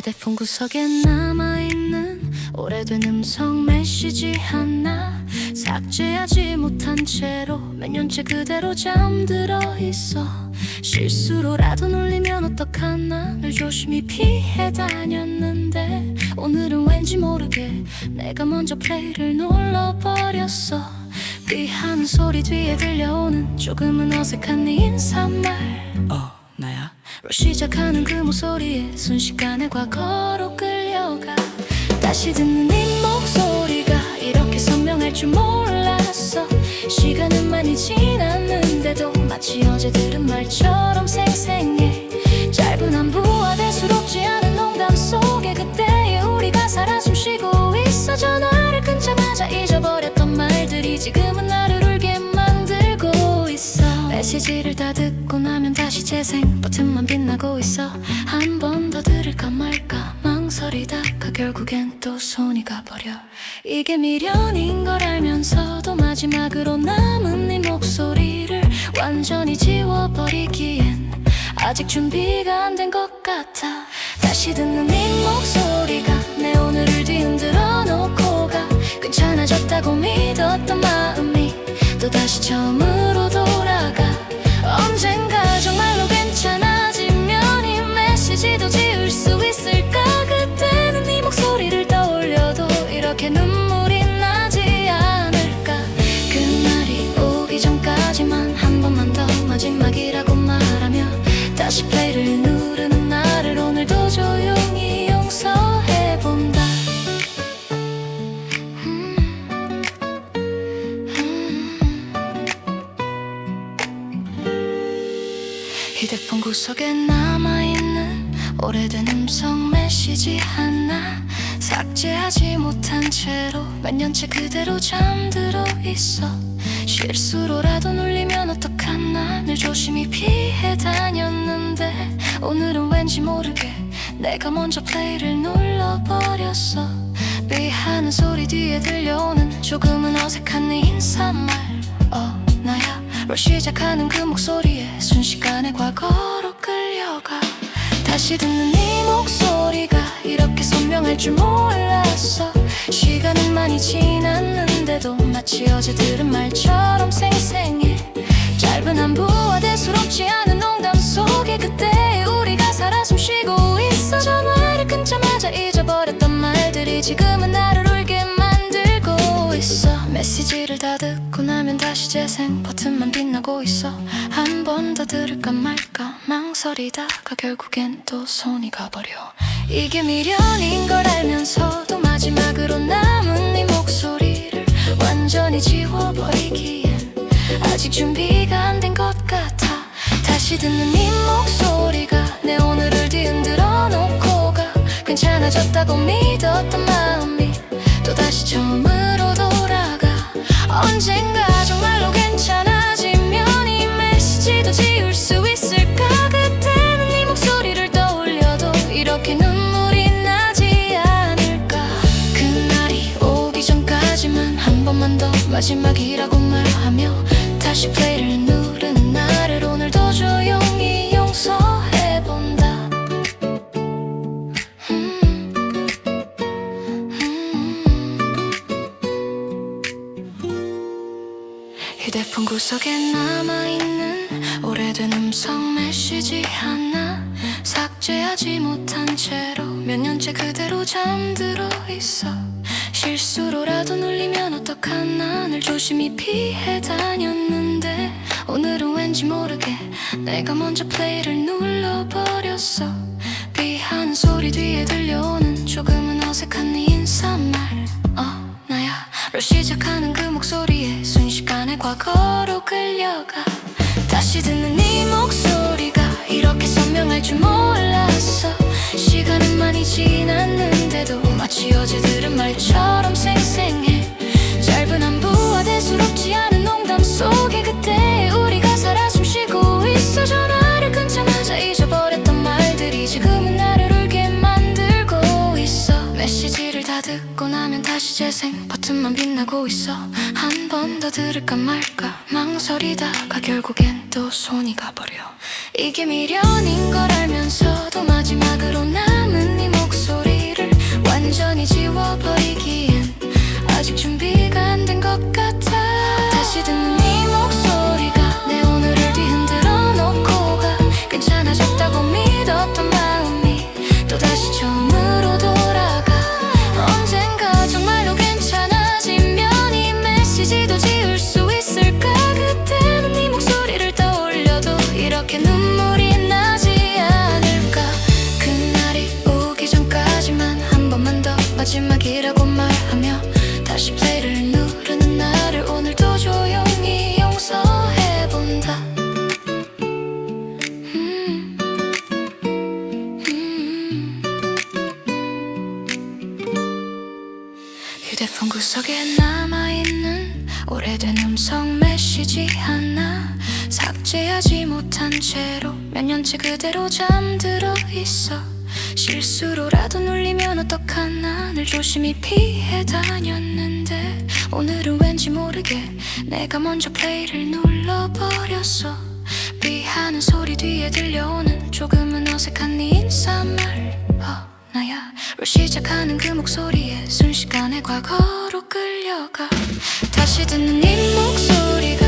휴대폰 구석에 남아있는 오래된 음성 메시지 하나, 삭제하지 못한 채로 몇 년째 그대로 잠들어 있어. 실수로라도 눌리면 어떡하나 늘 조심히 피해 다녔는데, 오늘은 왠지 모르게 내가 먼저 플레이를 눌러버렸어. 삐하는 소리 뒤에 들려오는 조금은 어색한 네 인사말, 나야? 로 시작하는 그 목소리에 순식간에 과거로 끌려가. 다시 듣는 네 목소리가 이렇게 선명할 줄 몰랐어. 시간은 많이 지났는데도 마치 어제 들은 말처럼 생생해. 짧은 안부와 대수롭지 않은 농담 속에 그때의 우리가 살아 숨쉬고 있어. 전화를 끊자마자 잊어버렸던 말들이 지금은 나를 울게 만들고 있어. 메시지를 다 듣고 나면 다시 재생 버튼만 빛나고 있어. 한 번 더 들을까 말까 망설이다가 결국엔 또 손이 가버려. 이게 미련인 걸 알면서도 마지막으로 남은 네 목소리를 완전히 지워버리기엔 아직 준비가 안 된 것 같아. 다시 듣는 네 목소리가 내 오늘을 뒤흔들어 놓고 가. 괜찮아졌다고 믿었던 마음이 또다시 처음으로 돌아가. 언젠가 정말로 괜찮아지면 이 메시지도 지울 수 있을까. 그때는 네 목소리를 떠올려도 이렇게 눈물이 나지 않을까. 그날이 오기 전까지만 한 번만 더 마지막이라고 말하며 다시 플레이를 누르는 나를 오늘도 조용히 용서해본다. 휴대폰 구석에 남아있는 오래된 음성 메시지 하나, 삭제하지 못한 채로 몇 년째 그대로 잠들어 있어. 실수로라도 눌리면 어떡하나 늘 조심히 피해 다녔는데, 오늘은 왠지 모르게 내가 먼저 플레이를 눌러버렸어. 삐하는 소리 뒤에 들려오는 조금은 어색한 네 인사말, 나야? 로 시작하는 그 목소리에 순식간에 과거로 끌려가. 다시 듣는 네 목소리가 이렇게 선명할 줄 몰랐어. 시간은 많이 지났는데도 마치 어제 들은 말처럼 생생해. 짧은 안부와 대수롭지 않은 농담 속에 그때의 우리가 살아 숨쉬고 있어. 전화를 끊자마자 잊어버렸던 말들이 지금은 나를 울게 만들고 있어. 메시지를 다 듣고 나면 다시 재생 버튼만 빛나고 있어. 한 번 더 들을까 말까 망설이다가 결국엔 또 손이 가버려. 이게 미련인 걸 알면서도 마지막으로 남은 네 목소리를 완전히 지워버리기엔 아직 준비가 안 된 것 같아. 다시 듣는 네 목소리가 내 오늘을 뒤흔들어 놓고 가. 괜찮아졌다고 믿었던 마음이 또다시 처음으로 돌아가. 언젠가 정말로 괜찮아지면 이 메시지도 지울 수 있을까. 그때는 네 목소리를 떠올려도 이렇게 눈물이 나지 않을까. 그날이 오기 전까지만 한 번만 더 마지막이라고 말하며 다시 플레이를 누르는 나를 오늘도 조용히 용서해본다. 휴대폰 구석에 남아있는 오래된 음성 메시지 하나, 삭제하지 못한 채로 몇 년째 그대로 잠들어 있어. 실수로라도 눌리면 어떡하나 늘 조심히 피해 다녔는데, 오늘은 왠지 모르게 내가 먼저 플레이를 눌러버렸어. 삐하는 소리 뒤에 들려오는 조금은 어색한 네 인사말, 나야? 로 시작하는 그 목소리에 순식간에 과거로 끌려가. 다시 듣는 네 목소리가 이렇게 선명할 줄 몰랐어. 시간은 많이 지났는데도 마치 어제 들은 말처럼 생생해. 짧은 안부와 대수롭지 않은 농담 속에 그때의 우리가 살아 숨쉬고 있어. 전화를 끊자마자 잊어버렸던 말들이 지금은 나를 울게 만들고 있어. 메시지를 다 듣고 나면 다시 재생 버튼만 빛나고 있어. 한 번 더 들을까 말까 망설이다가 결국엔 또 손이 가버려. 이게 미련인 걸 알면서도 마지막으로 남은 네 목소리 많이 지워버리기엔 아직 준비가 안 된 것 같아. 다시 듣는 네 목소리가 내 오늘을 뒤흔들어 놓고 가. 괜찮아졌다고 믿었던 마음이 또다시 처음으로 돌아가. 언젠가 정말로 괜찮아지면 이 메시지도 지울 수 있을까. 그때는 네 목소리를 떠올려도 이렇게 눈물이 나지 않을까. 그날이 오기 전까지만 한 번만 더 마지막이라고 말하며 다시 플레이를 누르는 나를 오늘도 조용히 용서해본다. 휴대폰 구석에 남아있는 오래된 음성 메시지 하나 삭제하지 못한 채로 몇 년째 그대로 잠들어 있어. 실수로라도 눌리면 어떡하나 늘 조심히 피해 다녔는데 오늘은 왠지 모르게 내가 먼저 플레이를 눌러버렸어. 삐하는 소리 뒤에 들려오는 조금은 어색한 네 인사말. 나야 로 시작하는 그 목소리에 순식간에 과거로 끌려가. 다시 듣는 네 목소리가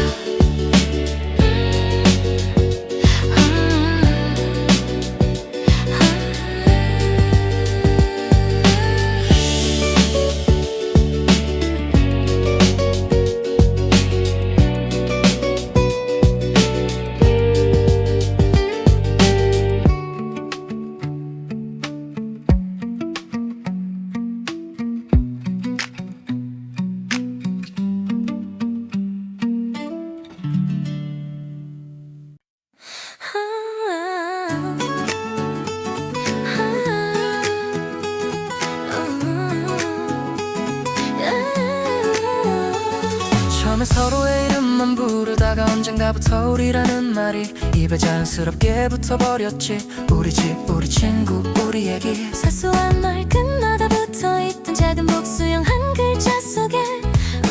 처음에 서로의 이름만 부르다가 언젠가부터 우리라는 말이 입에 자연스럽게 붙어버렸지. 우리 집, 우리 친구, 우리 얘기. 사소한 말끝마다 붙어있던 작은 복수형 한 글자 속에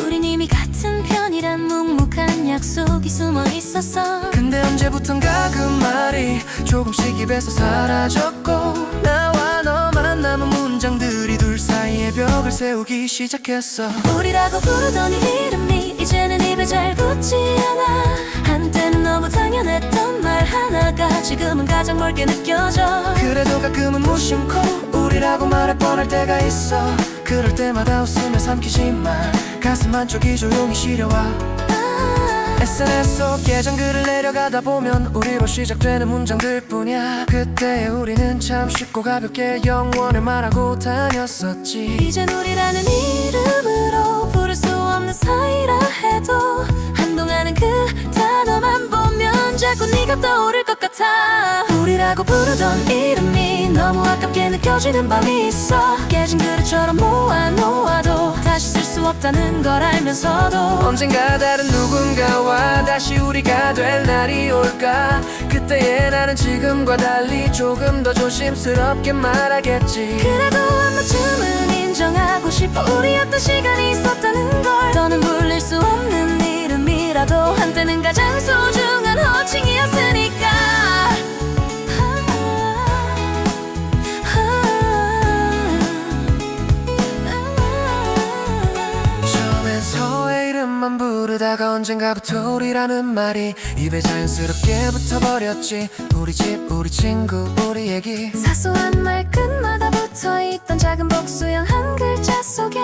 우린 이미 같은 편이란 묵묵한 약속이 숨어있었어. 근데 언제부턴가 그 말이 조금씩 입에서 사라졌고 나와 너만 남은 문장들이 둘 사이에 벽을 세우기 시작했어. 우리라고 부르던 이 이름이 이제는 입에 잘 붙지 않아. 한때는 너무 당연했던 말 하나가 지금은 가장 멀게 느껴져. 그래도 가끔은 무심코 우리라고 말할 뻔할 때가 있어. 그럴 때마다 웃으며 삼키지만 가슴 한쪽이 조용히 시려와. SNS 속 계정글을 내려가다 보면 우리로 시작되는 문장들 뿐이야. 그때 우리는 참 쉽고 가볍게 영원을 말하고 다녔었지. 이젠 우리라는 이름으로 부를 수 없는 사이라 해도 한동안은 그 단어만 보면 자꾸 네가 떠오를 것 같아. 우리라고 부르던 이름이 너무 아깝게 느껴지는 밤이 있어. 깨진 그릇처럼 모아놓아도 다시 쓸 수 없다는 걸 알면서도 언젠가 다른 누군가와 다시 우리가 될 날이 올까. 그때의 나는 지금과 달리 조금 더 조심스럽게 말하겠지. 그래도 한 번쯤은 인정하고 싶어. 우리였던 시간이 있었다는 걸. 더는 불릴 수 없는 이름이라도 한때는 가장 소중한 호칭이었으니까. 처음엔 서로의 이름만 부르다가 언젠가부터 우리라는 말이 입에 자연스럽게 붙어버렸지. 우리 집, 우리 친구, 우리 얘기. 사소한 말끝마다 붙어있던 작은 복수형 한 글자 속에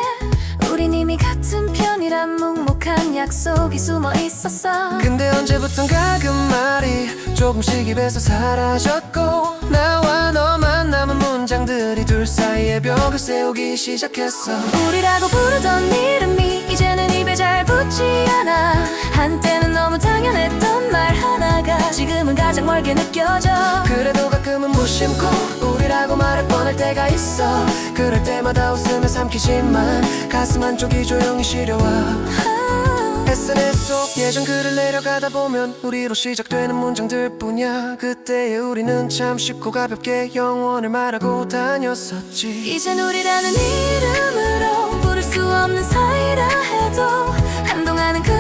우린 이미 같은 편이란 묵묵한 약속이 숨어있었어. 근데 언제부턴가 그 말이 조금씩 입에서 사라졌고 나와 너만 남은 문장들이 둘 사이에 벽을 세우기 시작했어. 우리라고 부르던 이름이 이제는 입에 잘 붙지 않아. 한때는 너무 당연했던 말 하나가 지금은 가장 멀게 느껴져. 그래도 가끔은 무심코 우리라고 말할 뻔할 때가 있어. 그럴 때마다 웃으며 삼키지만 가슴 한쪽이 조용히 시려와. SNS 속 예전 글을 내려가다 보면 우리로 시작되는 문장들 뿐이야. 그때의 우리는 참 쉽고 가볍게 영원을 말하고 다녔었지. 이젠 우리라는 이름으로 부를 수 없는 사이라 해도 한동안은 그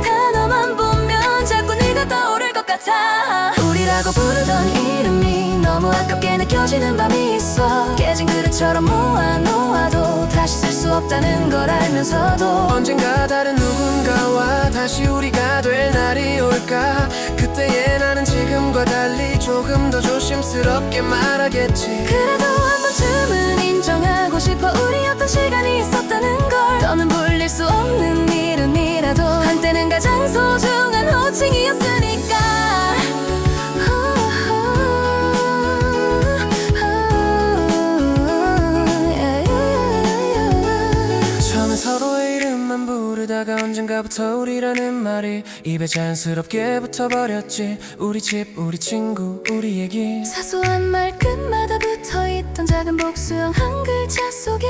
단어만 보면 자꾸 네가 떠오를 것 같아. 우리라고 부르던 이름이 너무 아깝게 느껴지는 밤이 있어. 깨진 그릇처럼 모아놓아도 다시 쓸 수 없다는 걸 알면서도 언젠가 다른 누군가와 다시 우리가 될 날이 올까. 그때의 나는 지금과 달리 조금 더 조심스럽게 말하겠지. 그래도 한 번쯤은 인정하고 싶어. 우리였던 시간이 있었다는 걸. 더는 불릴 수 없는 이름이라도 한때는 가장 소중한 호칭이었으니까. 처음에 서로의 이름만 부르다가 언젠가부터 우리라는 말이 입에 자연스럽게 붙어버렸지. 우리 집, 우리 친구, 우리 얘기. 사소한 말 끝마다 붙어있던 작은 복수형 한 글자 속에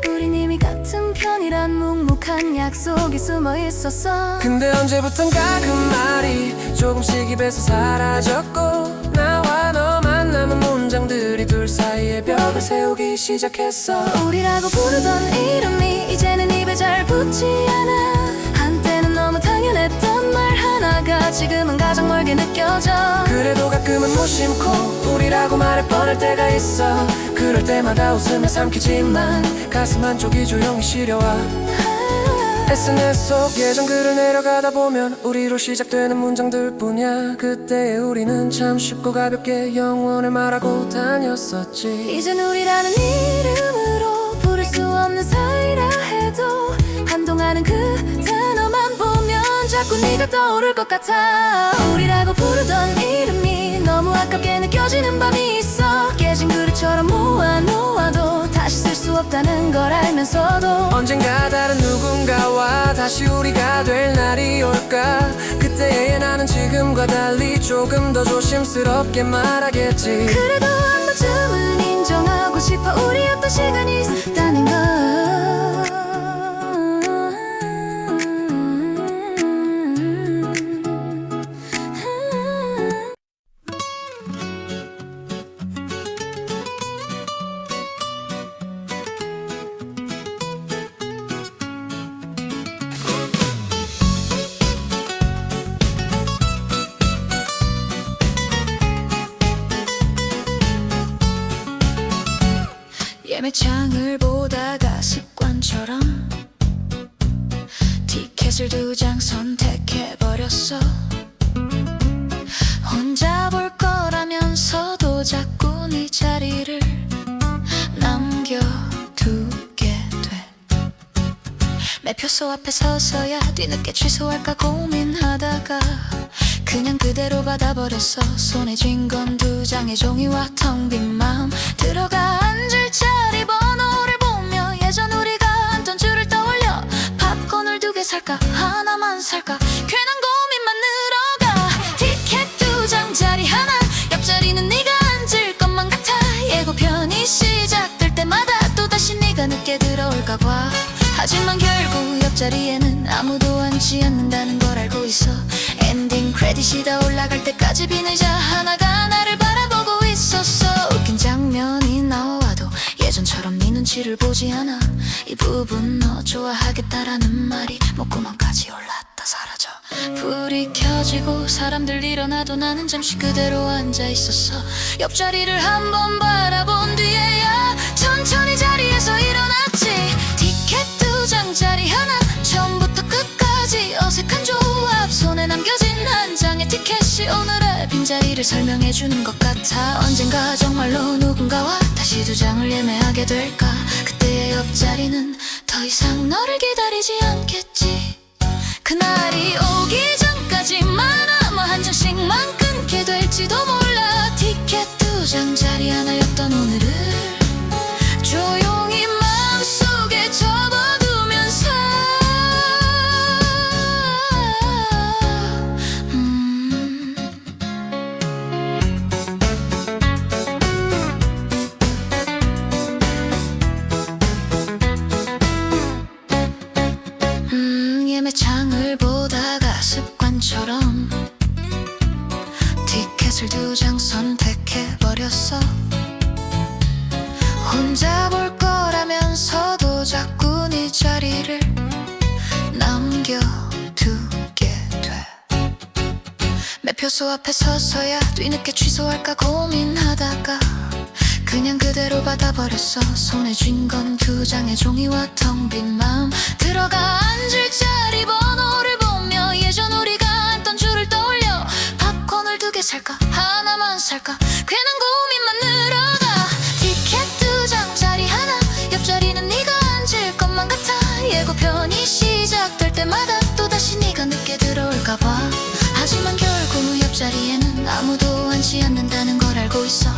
우린 이미 같은 편이란 묵묵한 약속이 숨어 있었어. 근데 언제부턴가 그 말이 조금씩 입에서 사라졌고, 나와 너만 남은 문장들이 둘 사이에 벽을 세우기 시작했어. 우리라고 부르던 이름이 이제는 입에 잘 붙지 않아. 한때는 너무 당연했던 말 하나가 지금은 가장 멀게 느껴져. 그래도 가끔은 무심코 우리라고 말할 뻔할 때가 있어. 그럴 때마다 웃으며 삼키지만 가슴 한쪽이 조용히 시려와. SNS 속 예전 글을 내려가다 보면 우리로 시작되는 문장들 뿐이야. 그때의 우리는 참 쉽고 가볍게 영원을 말하고 다녔었지. 이젠 우리라는 이름으로 부를 수 없는 사이라 해도 한동안은 그 단어만 보면 자꾸 네가 떠오를 것 같아. 우리라고 부르던 이름이 너무 아깝게 느껴지는 밤이 있어. 깨진 그릇처럼 모아놓아도 다시 쓸 수 없다는 걸 알면서도 언젠가 다른 누군가와 다시 우리가 될 날이 올까. 그때의 나는 지금과 달리 조금 더 조심스럽게 말하겠지. 그래도 한 번쯤은 인정하고 싶어. 우리였던 시간이 있었다는 걸. 예매창을 보다가 습관처럼 티켓을 2장 선택해버렸어. 혼자 볼 거라면서도 자꾸 네 자리를 남겨두게 돼. 매표소 앞에 서서야 뒤늦게 취소할까 고민하다가 그냥 그대로 받아버렸어. 손에 쥔 건 2장의 종이와 텅 빈 마음. 들어가 앉을 자리 번호를 보며 예전 우리가 앉던 줄을 떠올려. 팝콘을 2개 살까 하나만 살까 괜한 고민만 늘어가. 티켓 2장 자리 하나, 옆자리는 네가 앉을 것만 같아. 예고편이 시작될 때마다 또다시 네가 늦게 들어올까 봐. 하지만 결국 옆자리에는 아무도 앉지 않는다는 걸 알고 있어. 엔딩 크레딧이 다 올라갈 때까지 빈 의자 하나가 나를 바라보고 있었어. 웃긴 장면이 나와도 예전처럼 네 눈치를 보지 않아. 이 부분 너 좋아하겠다라는 말이 목구멍까지 올랐다 사라져. 불이 켜지고 사람들 일어나도 나는 잠시 그대로 앉아 있었어. 옆자리를 한번 바라본 뒤에야 천천히 자리에서 일어났지. 티켓 2장 자리 하나, 처음부터 끝까지 어색한 조합. 손에 남겨진 한 장의 티켓이 오늘의 빈자리를 설명해주는 것 같아. 언젠가 정말로 누군가와 다시 2장을 예매하게 될까. 그때의 옆자리는 더 이상 너를 기다리지 않겠지. 그날이 오기 전까지만 아마 한 장씩만 끊게 될지도 몰라. 티켓 2장 자리 하나였던 오늘을 조용히 마음속에 접어두면서 예매창을 보다가 습관처럼 티켓을 2장 선택해버렸어. 혼자 볼 거라면서도 자꾸 네 자리를 남겨두게 돼. 매표소 앞에 서서야 뒤늦게 취소할까 고민하다가 그냥 그대로 받아버렸어. 손에 쥔 건 두 장의 종이와 텅 빈 마음. 들어가 앉을 자리 번호를 보며 예전 우리가 앉던 줄을 떠올려. 팝콘을 2개 살까 하나만 살까 괜한 고민만 늘어가. 티켓 2장짜리 하나, 옆자리는 네가 앉을 것만 같아. 예고편이 시작될 때마다 또다시 네가 늦게 들어올까봐. 하지만 결국 옆자리에는 아무도 앉지 않는다는 걸 알고 있어.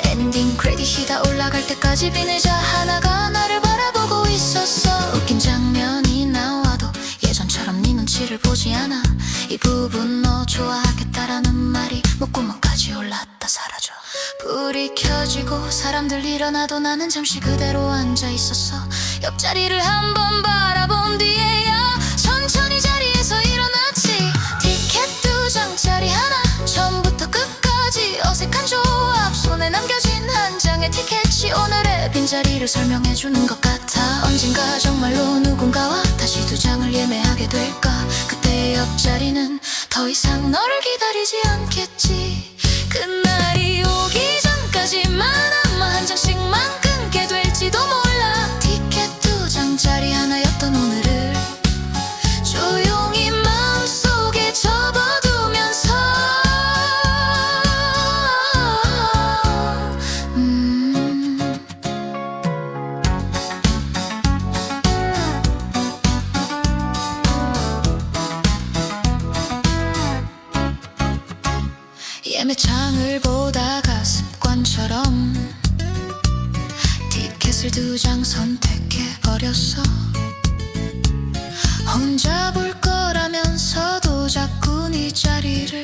엔딩 크레딧이 다 올라갈 때까지 비늘자 하나가 나를 바라보고 있었어. 웃긴 장면이 나와도 예전처럼 네 눈치를 보지 않아. 이 부분 너 좋아하겠다라는 말이 목구멍까지 올랐다 사라져. 불이 켜지고 사람들 일어나도 나는 잠시 그대로 앉아 있었어. 옆자리를 한번 바라본 뒤에야 천천히 자리에서 일어났지. 티켓 2장짜리 하나, 처음부터 끝까지 어색한 조합. 손에 남겨진 한 장의 티켓이 오늘의 빈자리를 설명해주는 것 같아. 언젠가 정말로 누군가와 다시 2장을 예매하게 될까. 그때의 옆자리는 더 이상 너를 기다리지 않겠지. 그날이 오기 전까지만 아마 한 장씩만 끊게 될지도 몰라. 티켓 2장짜리 하나였던 오늘을 조용히 마음속에 접어두면서 예매창을 보다가 습관처럼 티켓을 2장 선택해버렸어. 혼자 볼 거라면서도 자꾸 네 자리를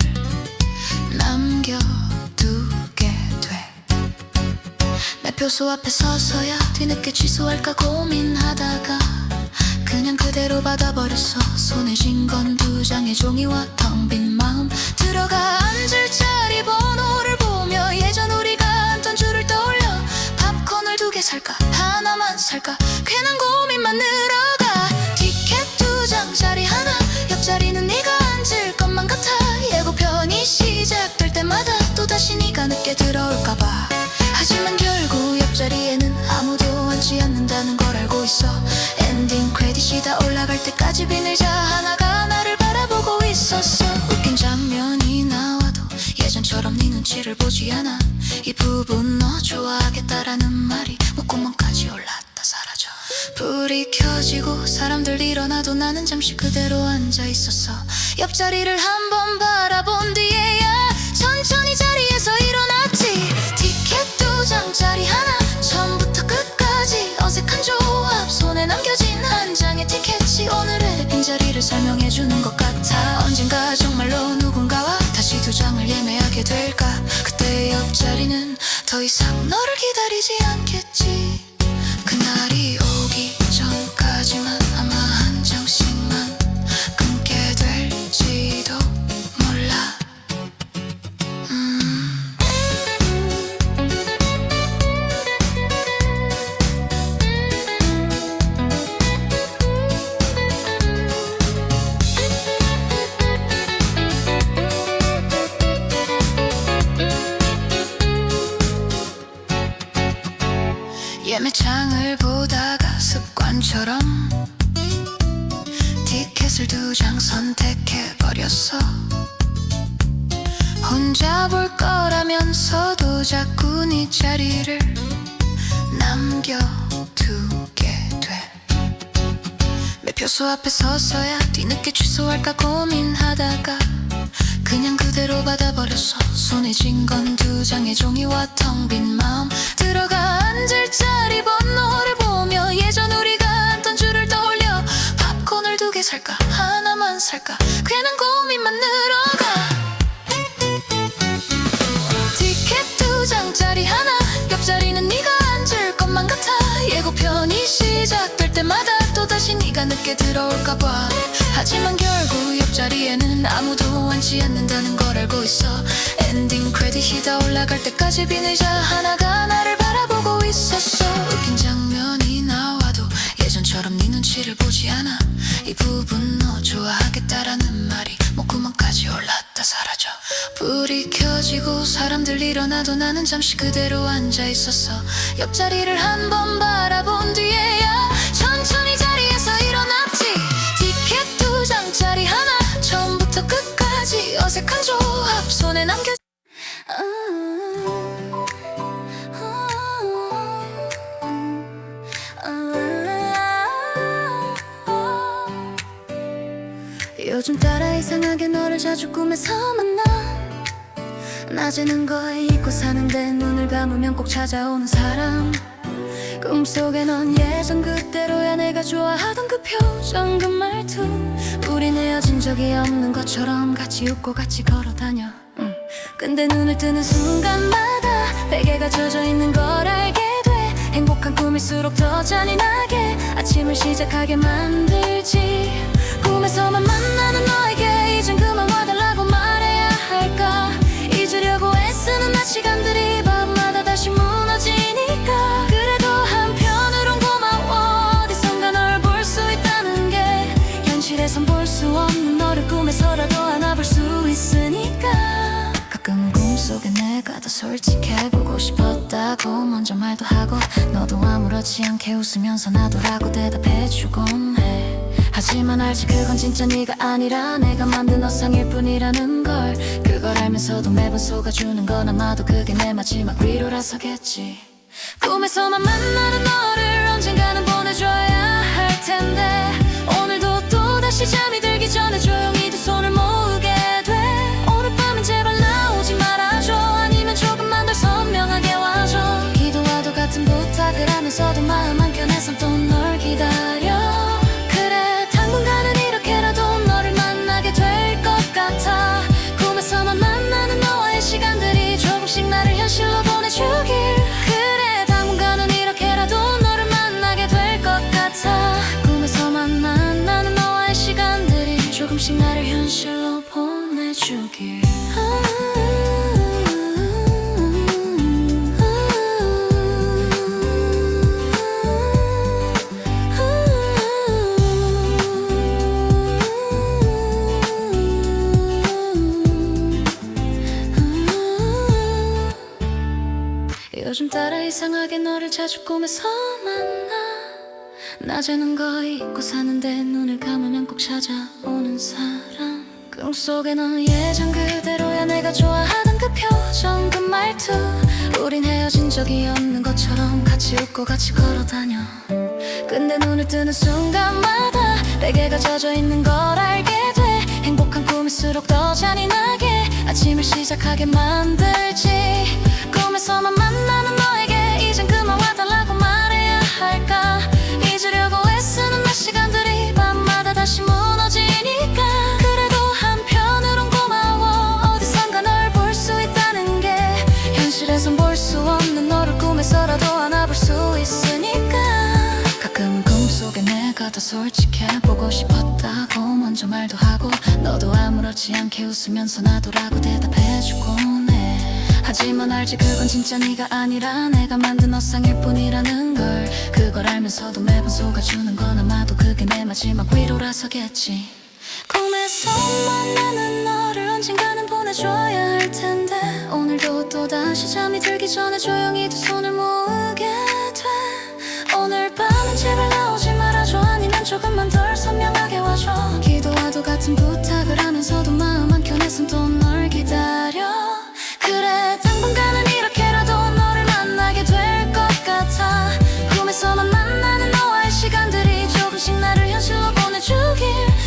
남겨두게 돼. 매표소 앞에 서서야 뒤늦게 취소할까 고민하다가 그냥 그대로 받아버렸어. 손에 쥔 건 2장의 종이와 텅 빈 마음. 들어가 앉을 자리 번호를 보며 예전 우리가 앉던 줄을 떠올려. 팝콘을 2개 살까 하나만 살까 괜한 고민만 늘어가. 티켓 2장짜리 하나, 옆자리는 네가 앉을 것만 같아. 예고편이 시작될 때마다 또다시 네가 늦게 들어올까봐. 하지만 결국 옆자리에는 아무도 앉지 않는다는 걸 알고 있어. 엔딩 크레딧이 다 올라갈 때까지 비늘자 하나가 나를 바라보고 있었어. 웃긴 장면이 나와도 예전처럼 네 눈치를 보지 않아. 이 부분 너 좋아하겠다라는 말이 목구멍까지 올랐다 사라져. 불이 켜지고 사람들 일어나도 나는 잠시 그대로 앉아 있었어. 옆자리를 한번 바라본 뒤에야 천천히 자리에서 일어났지. 티켓 2장짜리 하나, 처음부터 끝까지 어색한 조합. 손에 남겨진 한 장의 티켓이 오늘의 빈자리를 설명해주는 것 같아. 언젠가 정말로 누군가와 다시 2장을 예매하게 될까. 그때의 옆자리는 더 이상 너를 기다리지 않겠지. 그날이 오기 전까지만 아마 한 장씩만 끊게 될지도 몰라. 예매창을 보다가 습관처럼 티켓을 2장 선택해버렸어. 혼자 볼 거라면서도 자꾸 네 자리를 남겨두게 돼. 매표소 앞에 서서야 뒤늦게 취소할까 고민하다가 그냥 그대로 받아버렸어. 손에 쥔 건 2장의 종이와 텅 빈 마음. 들어가 앉을 자리 번호를 보며 예전 우리가 앉던 줄을 떠올려. 팝콘을 2개 살까 하나만 살까 괜한 고민만 늘어가. 티켓 2장짜리 하나, 옆자리는 네가 앉을 것만 같아. 예고편이 시작될 때마다 또다시 네가 늦게 들어올까봐. 하지만 결국 옆자리에는 아무도 앉지 않는다는 걸 알고 있어. 엔딩 크레딧이 다 올라갈 때까지 비늘자 하나가 나를 바라보고 있었어. 웃긴 장면이 나와도 예전처럼 네 눈치를 보지 않아. 이 부분 너 좋아하겠다라는 말이 목구멍까지 올랐다 사라져. 불이 켜지 꺼지고 사람들 일어나도 나는 잠시 그대로 앉아 있었어. 옆자리를 한 번 바라본 뒤에야 천천히 자리에서 일어났지. 티켓 2장짜리 하나, 처음부터 끝까지 어색한 조합 손에 남겨. 요즘 따라 이상하게 너를 자주 꿈에서 만나. 낮에는 거의 잊고 사는데 눈을 감으면 꼭 찾아오는 사람. 꿈속에 넌 예전 그대로야. 내가 좋아하던 그 표정 그 말투. 우린 헤어진 적이 없는 것처럼 같이 웃고 같이 걸어다녀. 근데 눈을 뜨는 순간마다 베개가 젖어 있는 걸 알게 돼. 행복한 꿈일수록 더 잔인하게 아침을 시작하게 만들지. 꿈에서만 만나는 너에게 이젠 그만 와달라고 말해야 할까. 잊으려고 애쓰는 낮 시간들이 밤마다 다시 무너지니까. 그래도 한편으론 고마워. 어디선가 널 볼 수 있다는 게. 현실에선 볼 수 없는 너를 꿈에서라도 안아볼 수 있으니까. 가끔은 꿈속에 내가 더 솔직해보고 싶었다고 먼저 말도 하고, 너도 아무렇지 않게 웃으면서 나도라고 대답해주곤 해. 하지만 알지 그건 진짜 네가 아니라 내가 만든 어상일 뿐이라는 걸. 그걸 알면서도 매번 속아주는 건 아마도 그게 내 마지막 위로라서겠지. 꿈에서만 만나는 너를 언젠가는 보내줘야 할 텐데, 오늘도 또다시 잠이 들기 전에 조용히 두 손을 모으게 돼. 오늘 밤엔 제발 나오지 말아줘. 아니면 조금만 더 선명하게 와줘. 기도와도 같은 부탁을 하면서도 마음 한켠에선 또 널 기다려. 당분간은 이렇게라도 너를 만나게 될 것 같아. 꿈에서만 만나는 너와의 시간들이 조금씩 나를 현실로 보내주길. 그래 당분간은 이렇게라도 너를 만나게 될 것 같아. 꿈에서만 만나는 너와의 시간들이 조금씩 나를 현실로 보내주길. 요즘 따라 이상하게 너를 자주 꿈에서 만나. 낮에는 거의 잊고 사는데 눈을 감으면 꼭 찾아오는 사람. 꿈속에 넌 예전 그대로야. 내가 좋아하던 그 표정 그 말투. 우린 헤어진 적이 없는 것처럼 같이 웃고 같이 걸어다녀. 근데 눈을 뜨는 순간마다 베개가 젖어 있는 걸 알게 돼. 행복한 꿈일수록 더 잔인하게 아침을 시작하게 만들지. 꿈에서만 만나는 너에게 이젠 그만 와달라고 말해야 할까. 잊으려고 애쓰는 낮 시간들이 밤마다 다시 무너지니까. 그래도 한편으론 고마워. 어디선가 널 볼 수 있다는 게. 현실에선 볼 수 없는 너를 꿈에서라도 안아볼 수 있으니까. 가끔은 꿈속에 내가 더 솔직해보고 싶었다고 먼저 말도 하고, 너도 아무렇지 않게 웃으면서 나도라고 대답해주곤 해. 하지만 알지 그건 진짜 네가 아니라 내가 만든 어상일 뿐이라는 걸. 그걸 알면서도 매번 속아주는 건 아마도 그게 내 마지막 위로라서겠지. 꿈에서 만나는 너를 언젠가는 보내줘야 할 텐데, 오늘도 또다시 잠이 들기 전에 조용히 두 손을 모으게 돼. 오늘 밤은 제발 나오지 말아줘. 아니면 조금만 덜 선명하게 와줘. 기도와도 같은 부탁을 하면서도 마음 한켠에선 또 널 기다려. 그래 당분간은 이렇게라도 너를 만나게 될 것 같아. 꿈에서만 만나는 너와의 시간들이 조금씩 나를 현실로 보내주길.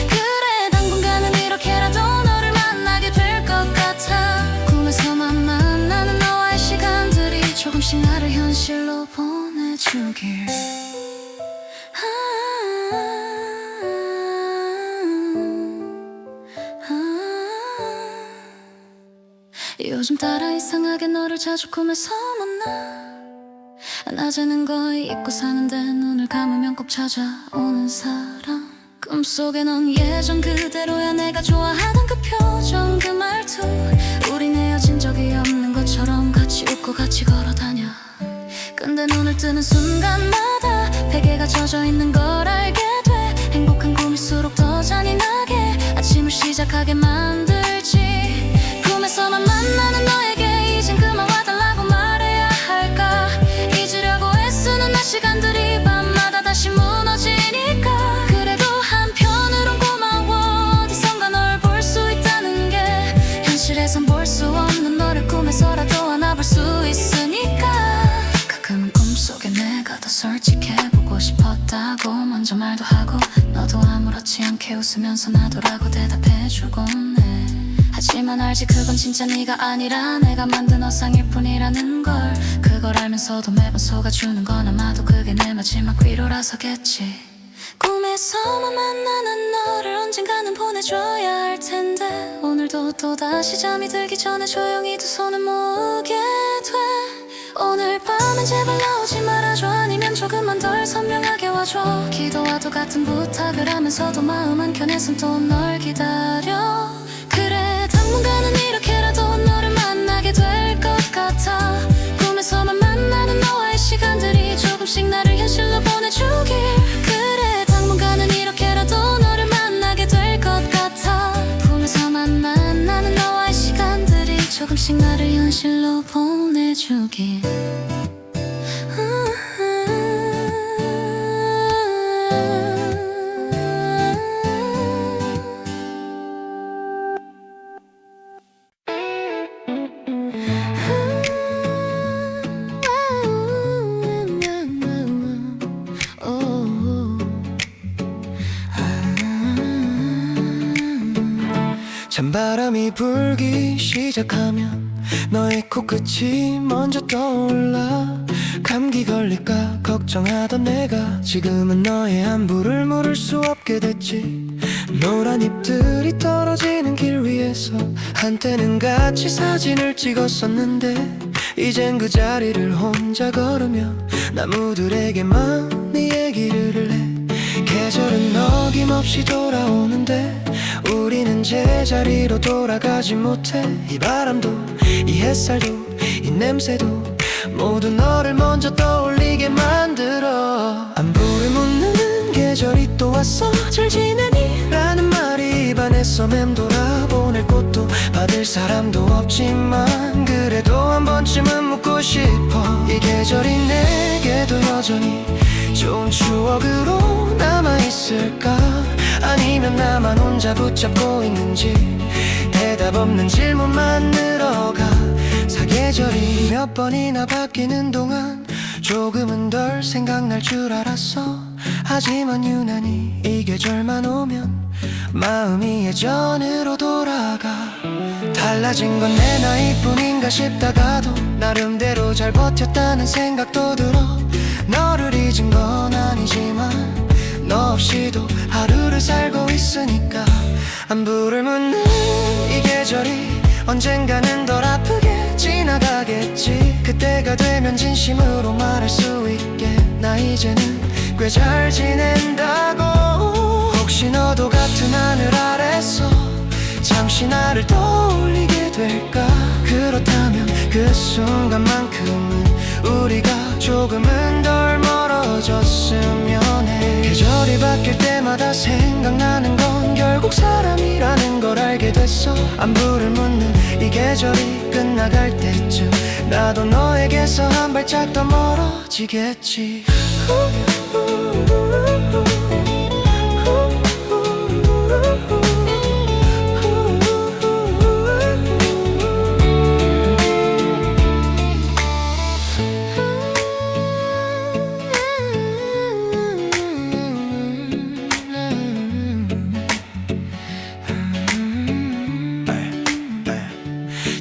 그래 당분간은 이렇게라도 너를 만나게 될 것 같아. 꿈에서만 만나는 너와의 시간들이 조금씩 나를 현실로 보내주길. 요즘 따라 이상하게 너를 자주 꿈에서 만나. 낮에는 거의 잊고 사는데 눈을 감으면 꼭 찾아오는 사람. 꿈속에 넌 예전 그대로야. 내가 좋아하던 그 표정 그 말투. 우린 헤어진 적이 없는 것처럼 같이 웃고 같이 걸어다녀. 근데 눈을 뜨는 순간마다 베개가 젖어 있는 걸 알게 돼. 행복한 꿈일수록 더 잔인하게 아침을 시작하게 만들지. 꿈에서만 만나는 너에게 웃으면서 나도라고 대답해주곤 해. 하지만 알지 그건 진짜 네가 아니라 내가 만든 어상일 뿐이라는 걸. 그걸 알면서도 매번 속아주는 건 아마도 그게 내 마지막 위로라서겠지. 꿈에서만 만나는 너를 언젠가는 보내줘야 할 텐데 오늘도 또다시 잠이 들기 전에 조용히 두 손을 모으게 돼. 오늘 밤엔 제발 나오지 말아줘. 아니면 조금만 덜 선명하게 와줘. 기도와도 같은 부탁을 하면서도 마음 한켠에선 또 널 기다려. 그래 당분간은 이렇게라도 너를 만나게 될 것 같아. 꿈에서만 만나는 너와의 시간들이 조금씩 나를 현실로 보내주길. 그래 당분간은 이렇게라도 너를 만나게 될 것 같아. 꿈에서만 만나는 너와의 시간들이 조금씩 나를 현실로 보내주길. 찬바람이 불기 시작하면 너의 코끝이 먼저 떠올라. 감기 걸릴까 걱정하던 내가 지금은 너의 안부를 물을 수 없게 됐지. 노란 잎들이 떨어지는 길 위에서 한때는 같이 사진을 찍었었는데 이젠 그 자리를 혼자 걸으며 나무들에게만 네 얘기를 해. 계절은 어김없이 돌아오는데 우리는 제자리로 돌아가지 못해. 이 바람도 이 햇살도 이 냄새도 모두 너를 먼저 떠올리게 만들어. 안부를 묻는 계절이 또 왔어. 잘 지내니? 라는 말이 입안에서 맴돌아. 보낼 곳도 받을 사람도 없지만 그래도 한 번쯤은 묻고 싶어. 이 계절이 내게도 여전히 좋은 추억으로 남아있을까? 아니면 나만 혼자 붙잡고 있는지 대답 없는 질문만 늘어가. 사계절이 몇 번이나 바뀌는 동안 조금은 덜 생각날 줄 알았어. 하지만 유난히 이 계절만 오면 마음이 예전으로 돌아가. 달라진 건 내 나이뿐인가 싶다가도 나름대로 잘 버텼다는 생각도 들어. 너를 잊은 건 아니지만 너 없이도 하루를 살고 있으니까. 안부를 묻는 이 계절이 언젠가는 덜 아프게 지나가겠지. 그때가 되면 진심으로 말할 수 있게. 나 이제는 꽤 잘 지낸다고. 혹시 너도 같은 하늘 아래서 잠시 나를 떠올리게 될까? 그렇다면 그 순간만큼은 우리가 조금은 덜 멀어졌으면 해. 계절이 바뀔 때마다 생각나는 건 결국 사람이라는 걸 알게 됐어. 안부를 묻는 이 계절이 끝나갈 때쯤 나도 너에게서 한 발짝 더 멀어지겠지.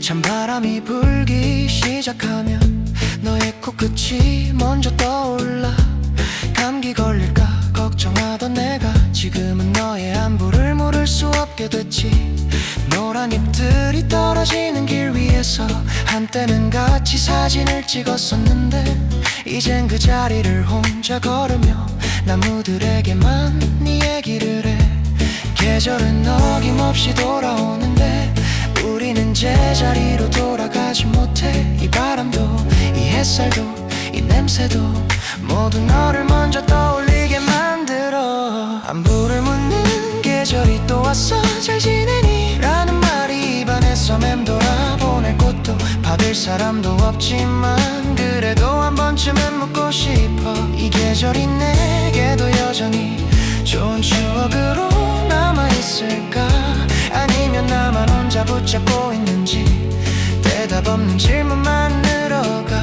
찬바람이 불기 시작하면 너의 코끝이 먼저 떠올라. 감기 걸릴까 걱정하던 내가 지금은 너의 안부를 물을 수 없게 됐지. 노란 잎들이 떨어지는 길 위에서 한때는 같이 사진을 찍었었는데 이젠 그 자리를 혼자 걸으며 나무들에게만 네 얘기를 해. 계절은 어김없이 돌아오는데 우리는 제자리로 돌아가지 못해. 이 바람도 이 햇살도 이 냄새도 모두 너를 먼저 떠올리게 만들어. 안부를 묻는 계절이 또 왔어. 잘 지내니? 라는 말이 입안에서 맴돌아. 보낼 곳도 받을 사람도 없지만 그래도 한 번쯤은 묻고 싶어. 이 계절이 내게도 여전히 좋은 추억으로 남아있을까? 아니면 나만 혼자 붙잡고 있는지 대답 없는 질문만 늘어가.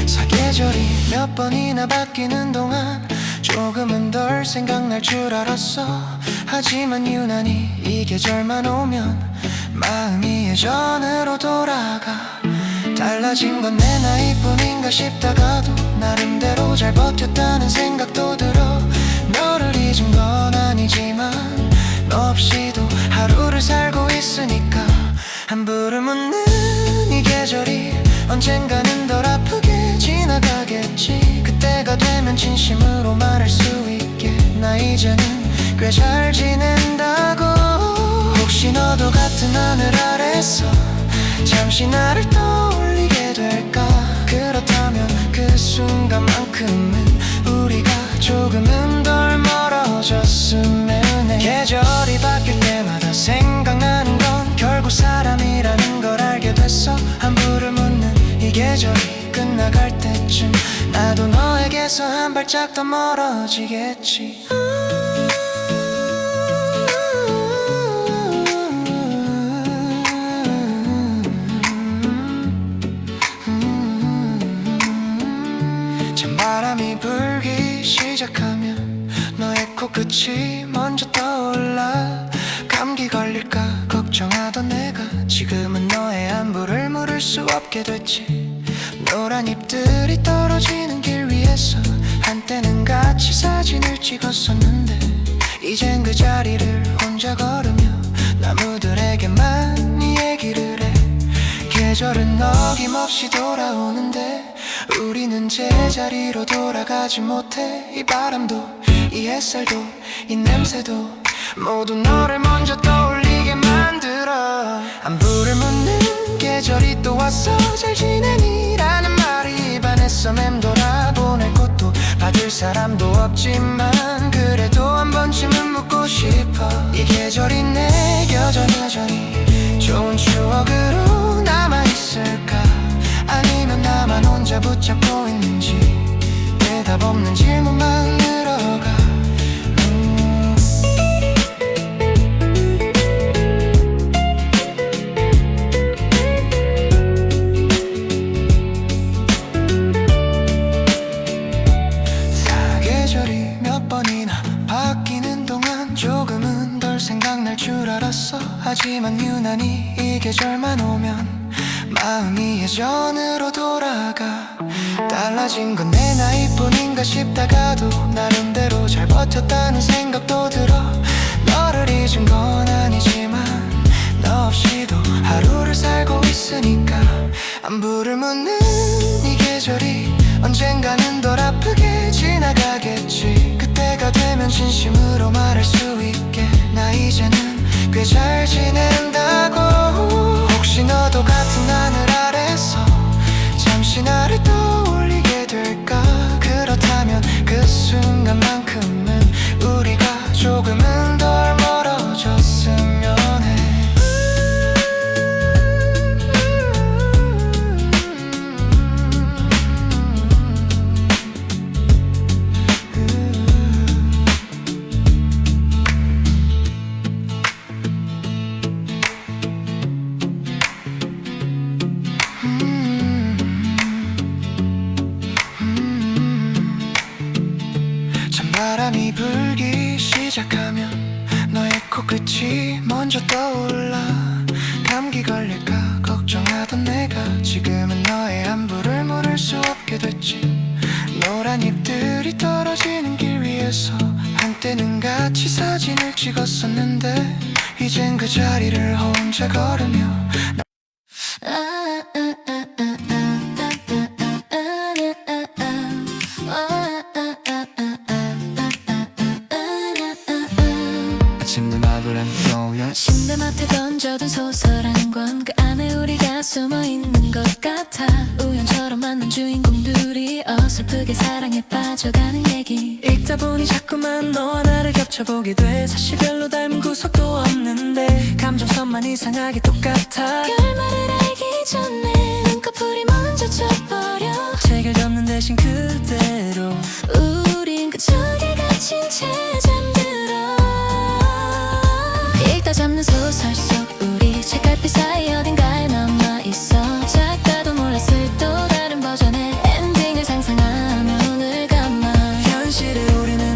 사계절이 몇 번이나 바뀌는 동안 조금은 덜 생각날 줄 알았어. 하지만 유난히 이 계절만 오면 마음이 예전으로 돌아가. 달라진 건 내 나이뿐인가 싶다가도 나름대로 잘 버텼다는 생각도 들어. 너를 잊은 건 아니지만 너 없이도 하루를 살고 있으니까 함부로 묻는 이 계절이 언젠가는 덜 아프게 지나가겠지. 그때가 되면 진심으로 말할 수 있게 나 이제는 꽤 잘 지낸다고. 혹시 너도 같은 하늘 아래서 잠시 나를 떠올리게 될까? 그렇다면 그 순간만큼은 우리가 조금은 덜 멀어졌으면 해. 계절이 바뀔 때마다 생각나는 건 결국 사람이라는 걸 알게 됐어. 함부로 묻는 이 계절이 끝나갈 때쯤 나도 너에게서 한 발짝 더 멀어지겠지. 찬바람이 불기 시작하면 너의 코끝이 먼저 떠올라. 감기 걸릴까 걱정하던 내가 지금은 너의 안부를 물을 수 없게 됐지. 노란 잎들이 떨어지는 길 위에서 한때는 같이 사진을 찍었었는데 이젠 그 자리를 혼자 걸으며 나무들에게만 이 얘기를 해. 계절은 어김없이 돌아오는데 우리는 제자리로 돌아가지 못해. 이 바람도 이 햇살도 이 냄새도 모두 너를 먼저 떠올리게 만들어. 안부를 묻는 계절이 또 왔어. 잘 지내니? 라는 말이 입안에서 맴돌아. 보낼 곳도 받을 사람도 없지만 그래도 한 번쯤은 묻고 싶어. 이 계절이 내 여전히 좋은 추억으로 남아있을까? 아니면 나만 혼자 붙잡고 있는지 대답 없는 질문만 늘어가. 사계절이 몇 번이나 바뀌는 동안 조금은 덜 생각날 줄 알았어. 하지만 유난히 이 계절만 오면 마음이 예전으로 돌아가. 달라진 건 내 나이뿐인가 싶다가도 나름대로 잘 버텼다는 생각도 들어. 너를 잊은 건 아니지만 너 없이도 하루를 살고 있으니까 안부를 묻는 이 계절이 언젠가는 덜 아프게 지나가겠지. 그때가 되면 진심으로 말할 수 있게 나 이제는 꽤 잘 지낸다고. 혹시 너도 같은 하늘 아래서 잠시 나를 떠올리게 될까? 그렇다면 그 순간만큼은 우리가 조금은 덜 멀어졌으면 해. 찬바람이 불기 시작하면 너의 코끝이 먼저 떠올라. 감기 걸릴까 걱정하던 내가 지금은 너의 안부를 물을 수 없게 됐지. 노란 잎들이 떨어지는 길 위에서 한때는 같이 사진을 찍었었는데 이젠 그 자리를 혼자 걸으며 아침 음악을 떠올려. 침대맡에 던져둔 소설 한 권 그 안에 우리가 숨어있는 것 같아. 우연처럼 만난 주인공들이 어설프게 사랑에 빠져가는 얘기. 읽다 보니 자꾸만 너와 나를 겹쳐보게 돼. 사실 별로 닮은 구석도 없는데 감정선만 이상하게 똑같아. 결말을 알기 전에 눈꺼풀이 먼저 져버려. 책을 접는 대신 그대로 우린 그 저에 갇힌 채 잠들어. 읽다 잡는 소설 속 우리 책갈피 사이 어딘가에 남아있어. 작가도 몰랐을 또 다른 버전의 엔딩을 상상하며 눈을 감아. 현실에 우리는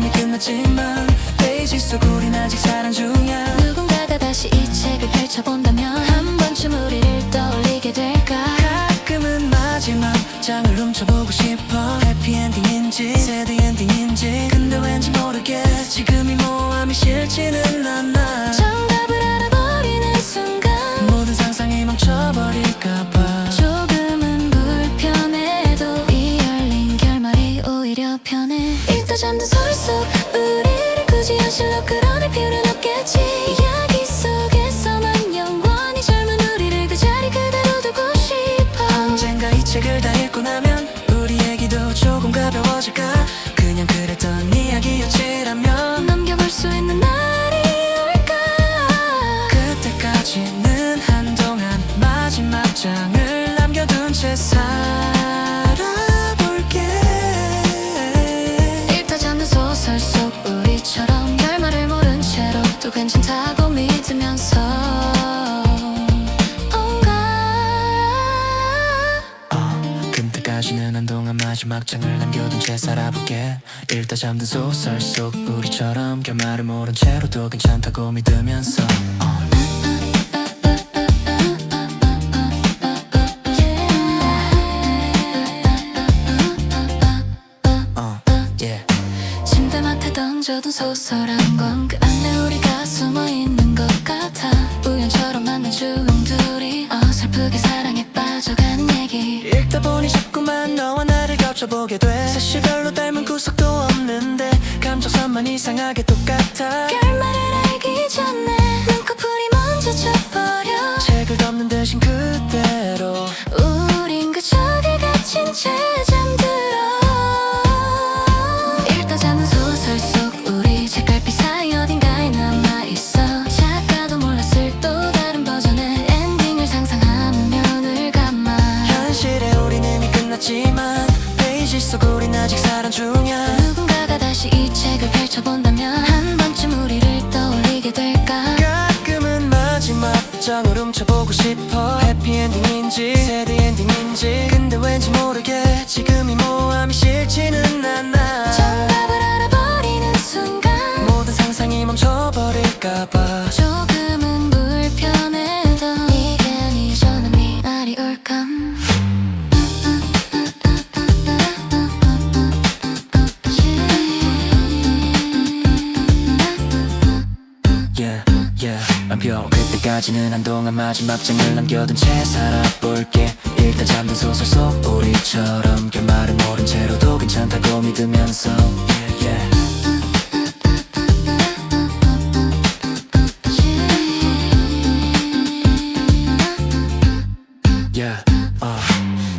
책을 다 읽고 나면 우리 얘기도 조금 가벼워질까. 그냥 그랬던 이야기였지라면 넘겨볼 수 있는 날이 올까. 그때까지는 한동안 마지막 장을 남겨둔 채 살아볼게. 읽다 잠든 소설 속 우리처럼 결말을 모른 채로 또 괜찮다고 믿으면서 그때까지는 한동안 마지막 장을 남겨둔 채 살아볼게. 읽다 잠든 소설 속 우리처럼 결말을 모른 채로도 괜찮다고 믿으면서 침대맡에 던져둔 소설 한 권, 그 안에 우리가 숨어있는 것 같아. 우연처럼 만난 주인공들이 어설프게 사랑에 빠져가는 얘기. 읽다 보니 자꾸만 너와 나를 겹쳐보게 돼. 사실 별로 닮은 구석도 없는데 감정선만 이상하게 똑같아. 결말을 알기 전에 눈꺼풀이 먼저 져버려. 책을 덮는 대신 그대로 우린 그 적에 갇힌 채 잠들어. 읽다 잠든 소설 속 우리 책갈피 사이 어딘가에 남아있어. 작가도 몰랐을 또 다른 버전의 엔딩을 상상하며 눈을 감아. 현실에 우린 이미 끝났지만 페이지 속 우린 아직 살아 중이야. 누군가가 다시 이 책을 펼쳐본다면 한 번쯤 우리를 떠올리게 될까. 가끔은 마지막 장을 훔쳐보고 싶어. 해피엔딩인지 새드엔딩인지. 근데 왠지 모르게 지금 이 모함이 싫지는 않아. 정답을 알아버리는 순간 모든 상상이 멈춰버릴까봐 조금은 불편해도 이게 아니잖아. 이 날이 올까. 완벽 그때까지는 한동안 마지막 장을 남겨둔 채 살아볼게. 일단 잠든 소설 속 우리처럼 결말을 모른 채로도 괜찮다고 믿으면서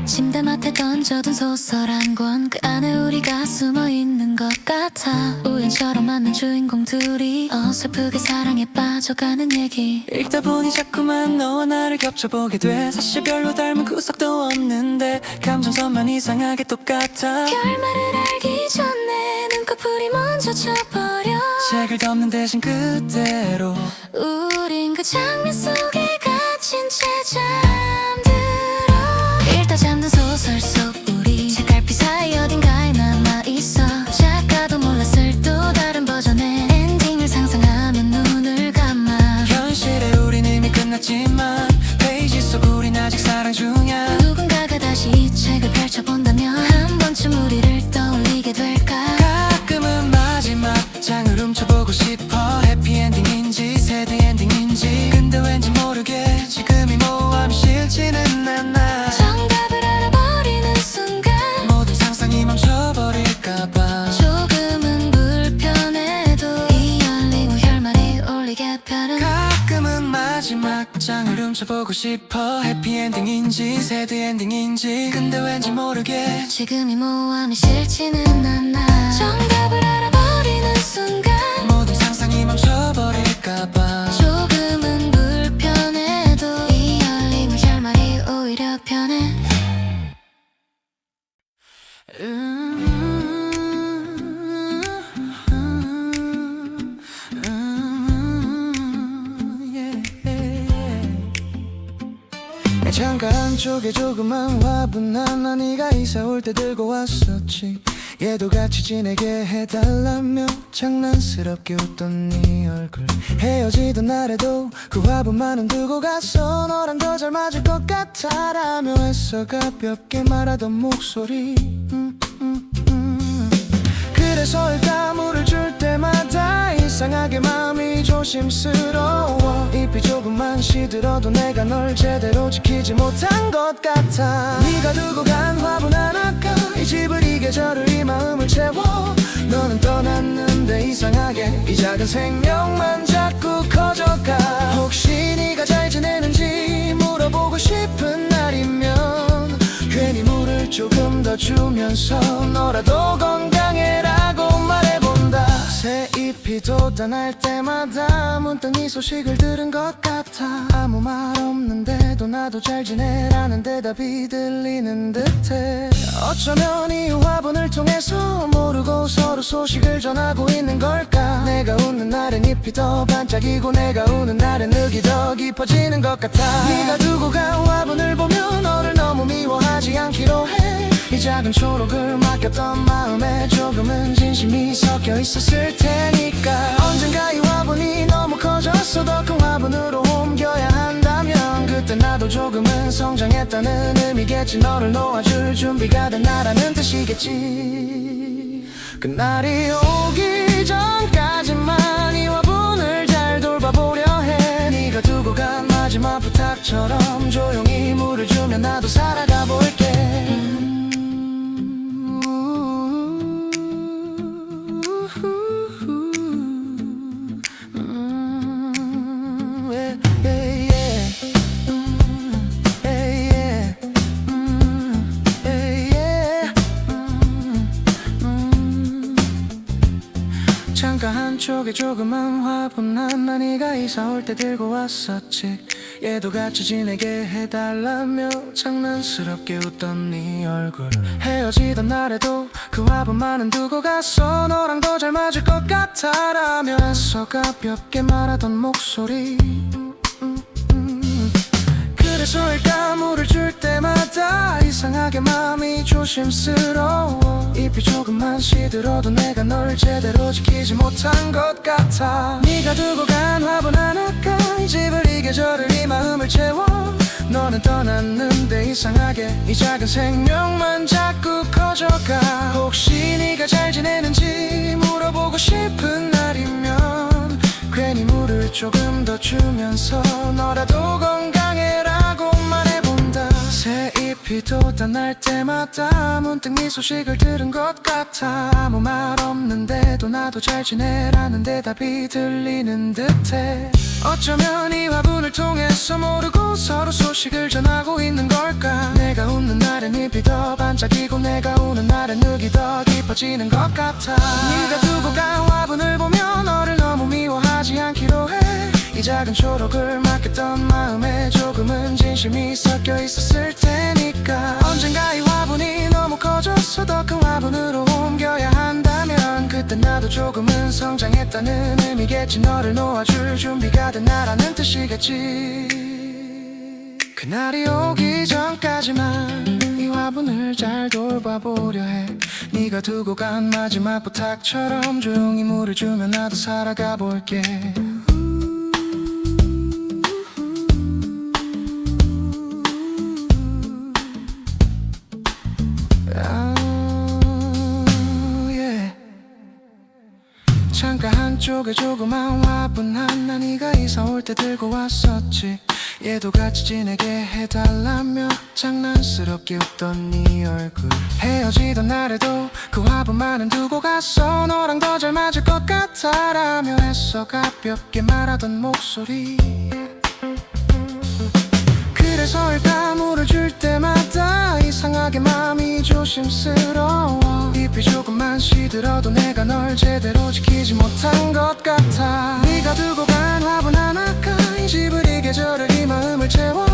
침대맡에 던져둔 소설 한 권, 그 안에 우리가 숨어있는 것 같아. 우연처럼 만난 주인공들이 어설프게 사랑에 빠져가는 얘기. 읽다 보니 자꾸만 너와 나를 겹쳐보게 돼. 사실 별로 닮은 구석도 없는데 감정선만 이상하게 똑같아. 결말을 알기 전에 눈꺼풀이 먼저 져버려. 책을 덮는 대신 그대로 우린 그 장면 속에 갇힌 채 잠들어. 읽다 잠든 소설 속 우리 책갈피 사이 어딘가에 남아있어. 작가도 몰랐을 또 다른 버전의 엔딩을 상상하며 눈을 감아. 현실에 우린 이미 끝났지만 페이지 속 우린 아직 사랑 중이야. 누군가가 다시 이 책을 펼쳐본다면 한 번쯤 우리를 떠올리게 될까. 가끔은 마지막 장을 훔쳐보고 싶어. 해피엔딩인지 새드엔딩인지. 근데 왠지 모르게 지금 이 모함이 싫지는 않아. 정답을 알아버리는 순간 모든 상상이 멈춰버릴까봐 조금은 불편해도 이 열린 후 결말이 올리게 펴는. 가끔은 마지막 장을 훔쳐보고 싶어. 해피엔딩인지 새드엔딩인지. 근데 왠지 모르게 지금 이 모함이 싫지는 않아. 정답을 알아버리는 순간 모든 상상이 멈춰버릴까봐 조금은 불편해도 이 열린 후 결말이 오히려 편해. 내 창가 한쪽에 조그만 화분 하나 네가 이사 올 때 들고 왔었지. 얘도 같이 지내게 해달라며 장난스럽게 웃던 네 얼굴. 헤어지던 날에도 그 화분만은 두고 갔어. 너랑 더 잘 맞을 것 같아라며 애써 가볍게 말하던 목소리. 그래서일까 물을 줄 때마다 이상하게 마음이 조심스러워. 잎이 조금만 시들어도 내가 널 제대로 지키지 못한 것 같아. 네가 두고 간 화분 하나가 이 집을 이 계절을 이 마음을 채워. 너는 떠났는데 이상하게 이 작은 생명만 자꾸 커져가. 혹시 네가 잘 지내는지 물어보고 싶은 날이면 괜히 더 주면서 너라도 건강해라고 말해본다. 새 잎이 돋아날 때마다 문득 네 소식을 들은 것 같아. 아무 말 없는데도 나도 잘 지내라는 대답이 들리는 듯해. 어쩌면 이 화분을 통해서 모르고 서로 소식을 전하고 있는 걸까. 내가 웃는 날엔 잎이 더 반짝이고 내가 우는 날엔 흙이 더 깊어지는 것 같아. 네가 두고 간 화분을 보며 너를 너무 미워하지 않기로 해. 이 작은 초록을 맡겼던 마음에 조금은 진심이 섞여 있었을 테니까. 언젠가 이 화분이 너무 커져서 더 큰 화분으로 옮겨야 한다면 그때 나도 조금은 성장했다는 의미겠지. 너를 놓아줄 준비가 됐나라는 뜻이겠지. 그날이 오기 전까지만 이 화분을 잘 돌봐보려 해. 네가 두고 간 마지막 부탁처럼 조용히 물을 주며 나도 살아가 볼게. 창가 한쪽에 조그만 화분 하나 네가 이사 올 때 들고 왔었지. 얘도 같이 지내게 해달라며 장난스럽게 웃던 네 얼굴. 헤어지던 날에도 그 화분만은 두고 갔어. 너랑 더 잘 맞을 것 같아라며 애써 가볍게 말하던 목소리. 그래서일까 물을 줄 때마다 이상하게 마음이 조심스러워. 잎이 조금만 시들어도 내가 널 제대로 지키지 못한 것 같아. 네가 두고 간 화분 하나가 이 집을 이 계절을 이 마음을 채워. 너는 떠났는데 이상하게 이 작은 생명만 자꾸 커져가. 혹시 네가 잘 지내는지 물어보고 싶은 날이면 괜히 물을 조금 더 주면서 너라도 건강해라고 말해본다. 새 잎이 돋아날 때마다 문득 네 소식을 들은 것 같아. 아무 말 없는데도 나도 잘 지내라는 대답이 들리는 듯해. 어쩌면 이 화분을 통해서 모르고 서로 소식을 전하고 있는 걸까. 내가 웃는 날엔 잎이 더 반짝이고 내가 우는 날엔 흙이 더 깊어지는 것 같아. 네가 두고 간 화분을 보며 너를 너무 미워하지 않기로 해. 이 작은 초록을 맡겼던 마음에 조금은 진심이 섞여 있었을 테니까. 언젠가 이 화분이 너무 커져서 더 큰 화분으로 옮겨야 한다면 그때 나도 조금은 성장했다는 의미겠지. 너를 놓아줄 준비가 됐나라는 뜻이겠지. 그날이 오기 전까지만 이 화분을 잘 돌봐보려 해. 네가 두고 간 마지막 부탁처럼 조용히 물을 주며 나도 살아가 볼게. 창가 한쪽에 조그만 화분 하나 네가 이사 올 때 들고 왔었지. 얘도 같이 지내게 해달라며 장난스럽게 웃던 네 얼굴. 헤어지던 날에도 그 화분만은 두고 갔어. 너랑 더 잘 맞을 것 같아라며 애써 가볍게 말하던 목소리. 그래서일까 물을 줄 때마다 이상하게 마음이 조심스러워. 잎이 조금만 시들어도 내가 널 제대로 지키지 못한 것 같아. 네가 두고 간 화분 하나가 이 집을 이 계절을 이 마음을 채워.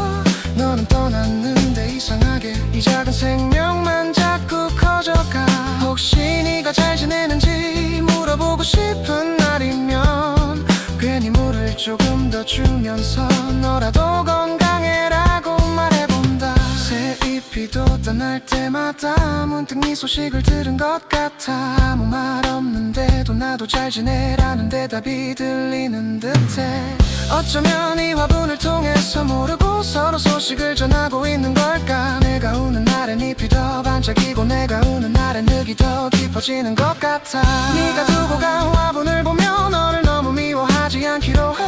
너는 떠났는데 이상하게 이 작은 생명만 자꾸 커져가. 혹시 네가 잘 지내는지 물어보고 싶은 날이면 괜히 물을 조금 더 주면서 너라도 건강해라고 말해본다. 새 잎이 돋아날 때마다 문득 네 소식을 들은 것 같아. 아무 말 없는데도 나도 잘 지내라는 대답이 들리는 듯해. 어쩌면 이 화분을 통해서 모르고 서로 소식을 전하고 있는 걸까. 내가 우는 날엔 잎이 더 반짝이고 내가 우는 날엔 흙이 더 깊어지는 것 같아. 네가 두고 간 화분을 보며 너를 너무 미워하지 않기로 해.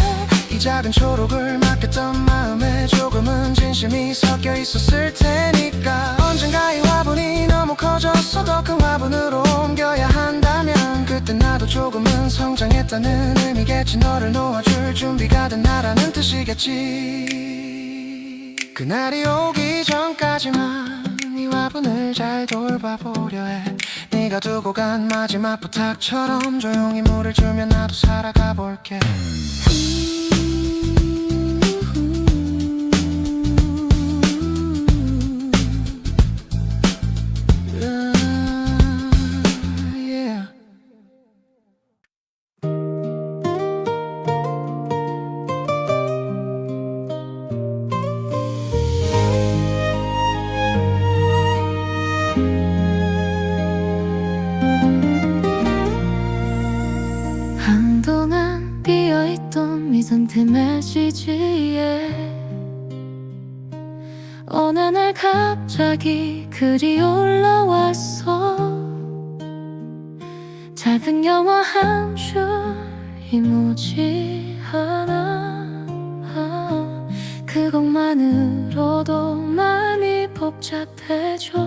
이 작은 초록을 맡겼던 마음에 조금은 진심이 섞여 있었을 테니까. 언젠가 이 화분이 너무 커져서 더 큰 화분으로 옮겨야 한다면 그때 나도 조금은 성장했다는 의미겠지. 너를 놓아줄 준비가 됐나라는 뜻이겠지. 그날이 오기 전까지만 이 이 화분을 잘 돌봐보려 해. 네가 두고 간 마지막 부탁처럼 조용히 물을 주며 나도 살아가 볼게. Yeah. 한동안 비어있던 미상태 메시지에 어느 날 갑자기 글이 올라왔어. 짧은 영어 한 줄 이모지 하나, 그것만으로도 마음이 복잡해져.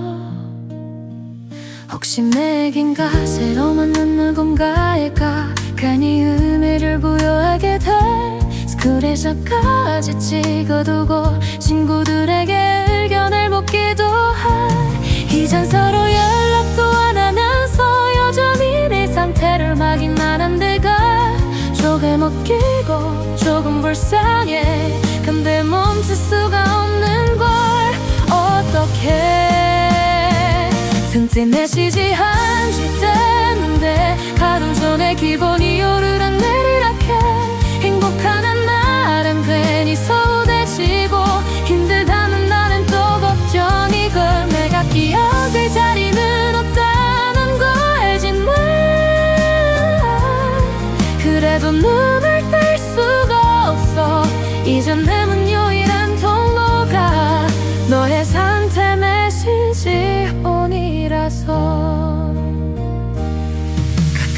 혹시 내겐가 새로 만난 누군가일까 괜히 의미를 부여하게 돼. 스크린샷까지 찍어두고 친구들에게 의견을 묻기도 해. 이젠 서로 연락도 안 하면서 여전히 내 상태를 확인만 한 내가 조금 웃기고 조금 불쌍해. 근데 멈출 수가 없는 걸 어떡해. 틈틈이 메시지 한 줄 뗐는데 하루 전에 기분이 오르락내리락해. 행복하는 날은 괜히 서운해지고 힘들다는 날은 또 걱정이고 내가 기억할 자리는 없다는 걸 알지만 그래도 눈을 뗄 수가 없어. 이젠 내 문 유일한 통로가 너의 상태 메시지 온이라서.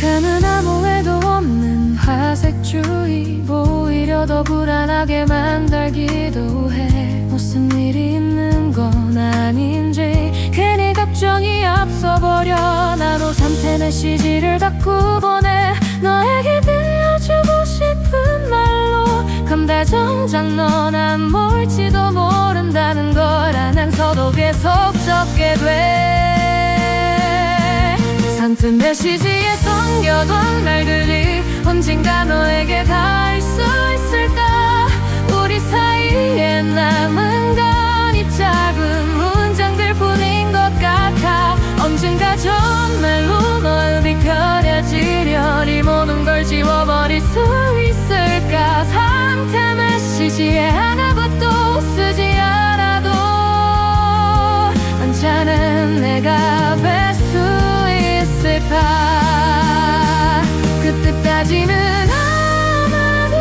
가끔은 아무 애도 없는 화색주의 오히려 더 불안하게 만들기도 해. 무슨 일이 있는 건 아닌지 괜히 걱정이 앞서버려. 나도 상태 메시지를 자꾸 보내. 너에게 들려주고 싶은 말로. 근데 정작 넌 안 뭘지도 모른다는 걸 알면서도 계속 적게 돼. 상태 메시지에 숨겨둔 말들이 언젠가 너에게 닿을 수 있을까. 우리 사이에 남은 건 이 작은 문장들 뿐인 것 같아. 언젠가 정말로 너를 비켜내지려니 모든 걸 지워버릴 수 있을까. 상태 메시지에 하나부터 쓰지 않아도 언제는 내가 뵐 수 있을까. 그때까지는 아마도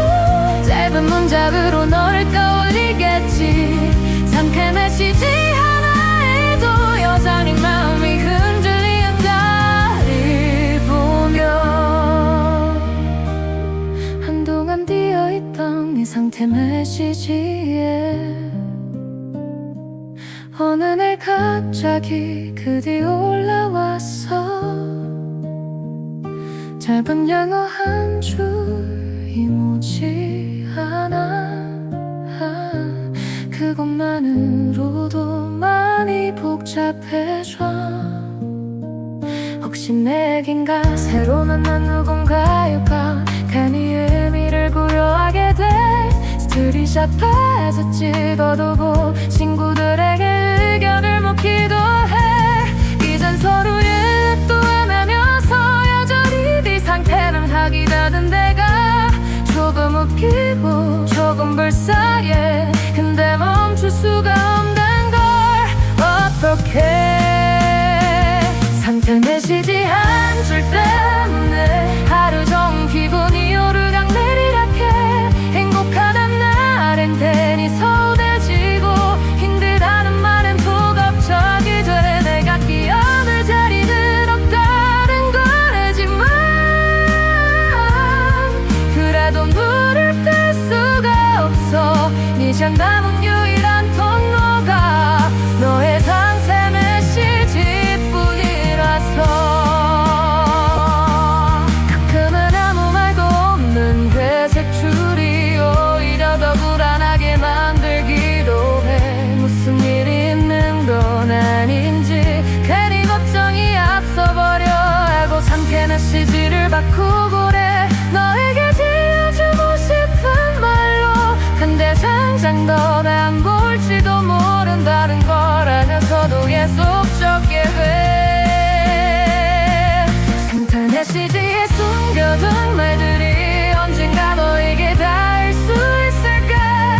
짧은 문장으로 너를 떠올리겠지. 상태 메시지 하나에도 여전히 마음이 흔들리는 나를 보며 한동안 비어있던 네 상태 메시지에 어느 날 갑자기 글이 올라왔어. 짧은 영어 한 줄 이모지 하나, 그것만으로도 많이 복잡해져. 혹시 내겐가 새로 만난 누군가일까 괜히 의미를 부여하게 돼. 스크린샷에서 찍어두고 친구들에게 의견을 묻기도 해. 이젠 서로 연락도 안 하면서 여전히 네 상태는 확인하던 내가 조금 웃기고 조금 불쌍해. 근데 멈출 수가 없는 걸 어떡해. 상태 메시지 한 줄 때문에 하루 종일 기분이 오르락내리락해. 행복하던 날엔 괜히 서운해지고 힘들다는 말엔 또 걱정이 돼. 내가 끼어들 자리는 없다는 걸 알지만 그래도 눈을 뗄 수가 없어. 이젠 남은 유일한 통로가 너의 상태 메시지뿐이라서. 가끔은 아무 말도 없는 회색 줄이 오히려 더 불안하게 만들기도 해. 무슨 일이 있는 건 아닌 당장 넌 안 볼지도 모른다는 걸 알면서도 계속 계획 생탄의 CG에 숨겨둔 말들이 언젠가 너에게 닿을 수 있을까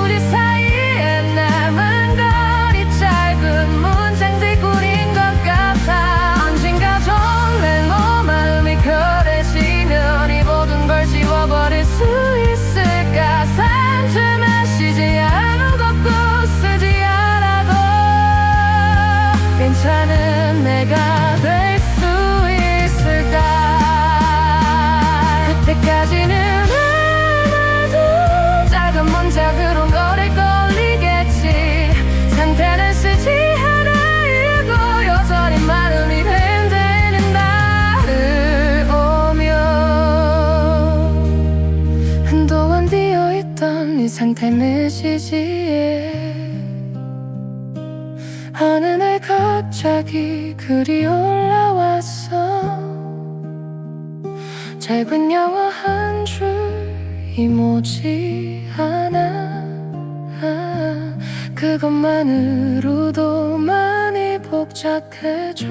우리 사이에 남은 건 이 짧은 문장들뿐인 것 같아 언젠가 정말로 마음이 편해지면 이 모든 걸 지워버릴 수 있을까 산투만 쉬지 아무것도 쓰지 않아도 괜찮은 내가 될 수 있을까 그때까지는 아마도 작은 문장으로 너를 걸리겠지 상태는 쓰지 않아 읽고 여전히 마음이 흔들리는 날을 오면 한동안 비어있던 이 상태 메시지에 어느 날 갑자기 글이 올라왔어 짧은 영어 한 줄 이모지 하나 그것만으로도 많이 복잡해져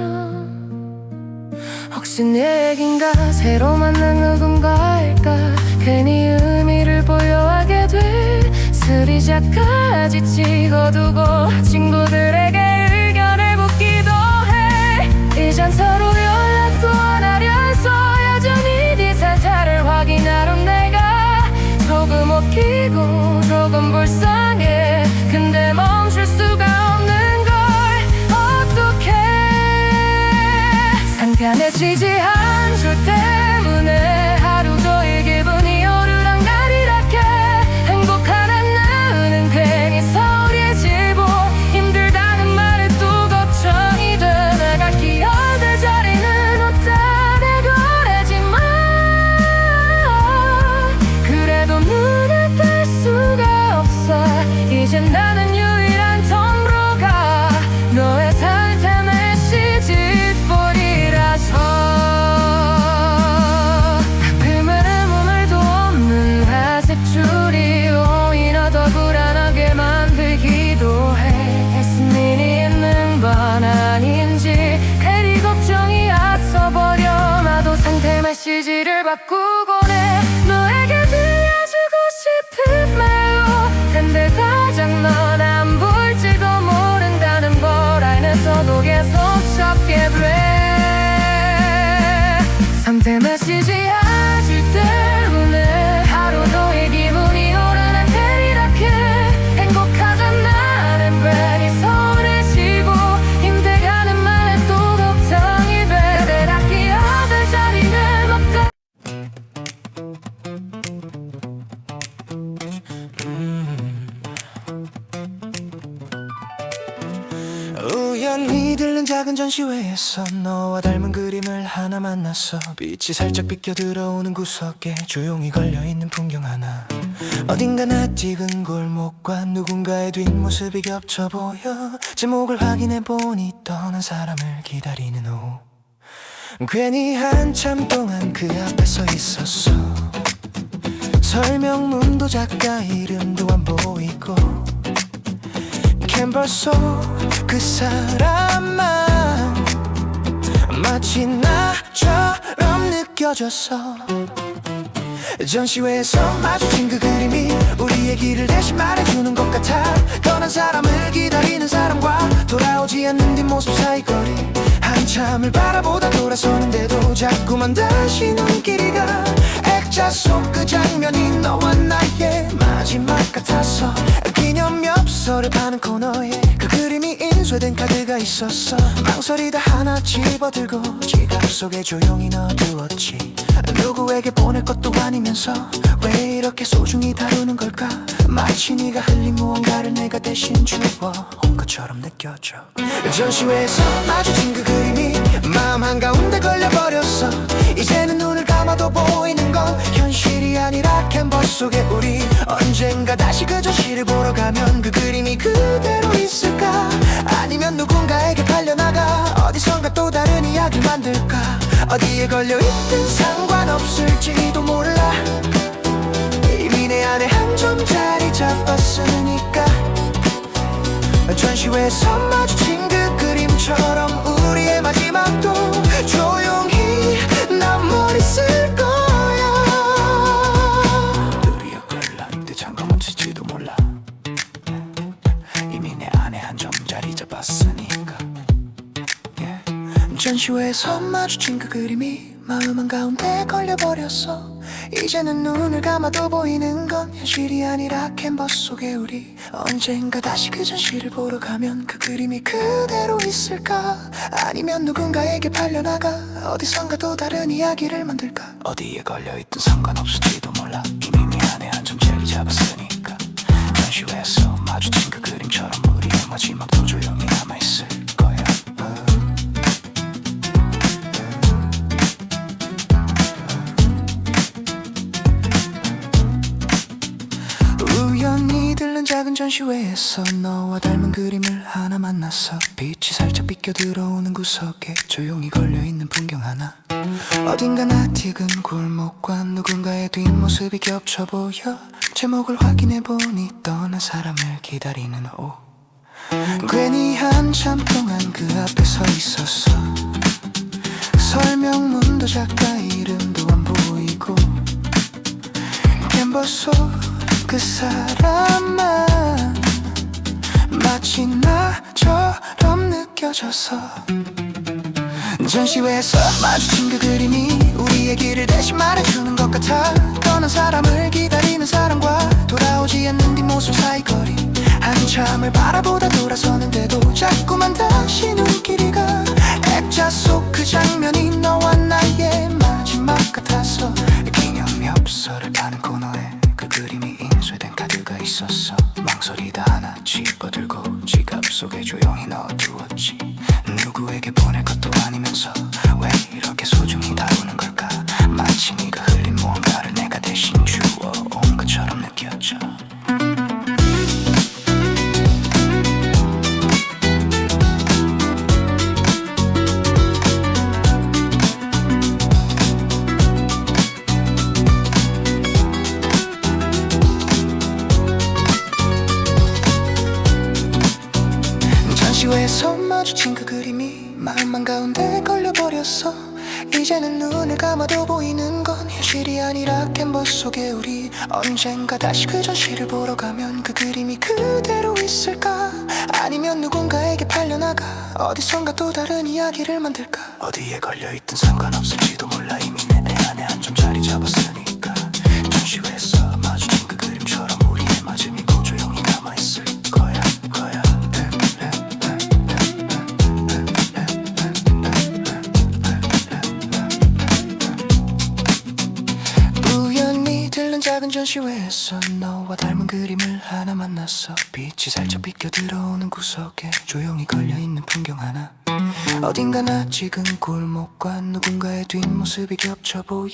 혹시 내 얘긴가 새로 만난 누군가일까 괜히 의미를 보여하게 돼 쓰리자까지 찍어두고 친구들에게 의견을 묻기도 해 이젠 서로 연락도 안 하면서 여전히 네 상태를 확인하러 내가 조금 웃기고 조금 불쌍해 근데 멈출 수가 없는 걸 어떡해 상편해지지 한 줄 때문에 하루 종일 기분이 오르락내리락해 행복하다는 괜히 소리지고 힘들다는 말에 또 걱정이 돼 내가 끼어들 자리는 없다 내고래지만 그래도 눈을 뗄 수가 없어 이제 나는 유일한 통로가 너의 상태 메시지뿐이라서 하필이면 아무 말도 없는 회색 줄이 오히려 더 불안하게 만들기도 해 애쓴 일이 있는 건 아닌지 괜히 걱정이 앞서버려 나도 상태 메시지를 바꾸곤 해 너에게 들려주고 싶은 말로 근데 가장 넌 안 볼지도 모른다는 걸 알면서도 계속 적게 돼 상태 메시지 아질 때문에 하루 종일 기분이 오르는 이렇게 행복하잖아 는 괜히 서운해지고 힘들다는 말에 또 걱정이 돼 내가 끼어들 자리는 없다 우연히 들른 작은 전시회에서 너와 닮은 그림을 하나 만났어 빛이 살짝 비껴 들어오는 구석에 조용히 걸려있는 풍경 하나 어딘가 낯익은 골목과 누군가의 뒷모습이 겹쳐 보여 제목을 확인해보니 떠난 사람을 기다리는 오후 괜히 한참 동안 그 앞에 서 있었어 설명문도 작가 이름도 안 보이고 캔버스 속 그 사람만 마치 나처럼 느껴졌어 전시회에서 마주친 그 그림이 우리의 길을 대신 말해주는 것 같아 떠난 사람을 기다리는 사람과 돌아오지 않는 뒷모습 사이 거리 한참을 바라보다 돌아서는데도 자꾸만 다시 눈길이 가 액자 속 그 장면이 너와 나의 마지막 같았어 기념 엽서를 파는 코너에 그 그림이 인쇄된 카드가 있었어 망설이다 하나 집어들고 지갑 속에 조용히 넣어두었지 누구에게 보낼 것도 아니면서 왜 이렇게 소중히 다루는 걸까 마치 네가 흘린 무언가를 내가 대신 주워온 것처럼 느껴져 전시회에서 마주친 그 그림이 마음 한가운데 걸려버렸어 이제는 눈을 감아도 보이는 건 현실이 아니라 캔버스 속에 우리 언젠가 다시 그 전시를 보러 가면 그 그림이 그대로 있을까 아니면 누군가에게 팔려나가 어디선가 또 다른 이야기를 만들까 어디에 걸려있든 상관없을지도 몰라 이미 내 안에 한 점 자리 잡았으니 자리 잡았으니까. 전시회에서 마주친 그 그림이 마음 한가운데 걸려버렸어. 이제는 눈을 감아도 보이는 건 현실이 아니라 캔버스 속의 우리. 언젠가 다시 그 전시를 보러 가면 그 그림이 그대로 있을까? 아니면 누군가에게 팔려나가 어디선가 또 다른 이야기를 만들까? 어디에 걸려있든 상관없을지도 몰라. 이미 미안해 한 점 자리 잡았으니까. 전시회에서 마주친 그 그림처럼 우리의 마지막도 조용히 남아있을 거야. 우연히 들른 작은 전시회에서 너와 닮은 그림을 하나 만났어. 빛이 살짝 비껴 들어오는 구석에 조용히 걸려있는 풍경 하나. 어딘가 낯익은 골목과 누군가의 뒷모습이 겹쳐 보여. 제목을 확인해보니 떠난 사람을 기다리는 오후. 괜히 한참 동안 그 앞에 서 있었어. 설명문도 작가 이름도 안 보이고 캔버스 속 그 사람만 마치 나처럼 느껴져서. 전시회에서 마주친 그 그림이 우리의 길을 대신 말해주는 것 같아. 떠난 사람을 기다리는 사람과 돌아오지 않는 뒷모습 사이 거리. 한참을 바라보다 돌아서는데도 자꾸만 다시 눈길이 가. 액자 속 그 장면이 너와 나의 마지막 같았어. 기념 엽서를 파는 코너에 그 그림이 인쇄된 카드가 있었어. 망설이다 하나 집어들고 지갑 속에 조용히 넣어두었지. 누구에게 보낼 것도 아니면서 왜 이렇게 소중히 다루는 걸까? 마치 네가 흘린 무언가를 내가 대신 주워온 것처럼 느껴져. 전시회에서 마주친 그 그림이 마음 한가운데 걸려버렸어. 이제는 눈을 감아도 보이는 건 현실이 아니라 캔버스 속의 우리. 언젠가 다시 그 전시를 보러 가면 그 그림이 그대로 있을까? 아니면 누군가에게 팔려나가 어디선가 또 다른 이야기를 만들까? 어디에 걸려있든 상관없을지도 몰라. 이미 내 안에 한 점 자리 잡았으니까. 전시회에서 마주친 그 그림처럼 우리의 마음이 꼭 조용히 남아있을 거야. 작은 전시회에서 너와 닮은 그림을 하나 만났어. 빛이 살짝 비껴 들어오는 구석에 조용히 걸려있는 풍경 하나. 어딘가 낯익은 골목과 누군가의 뒷모습이 겹쳐 보여.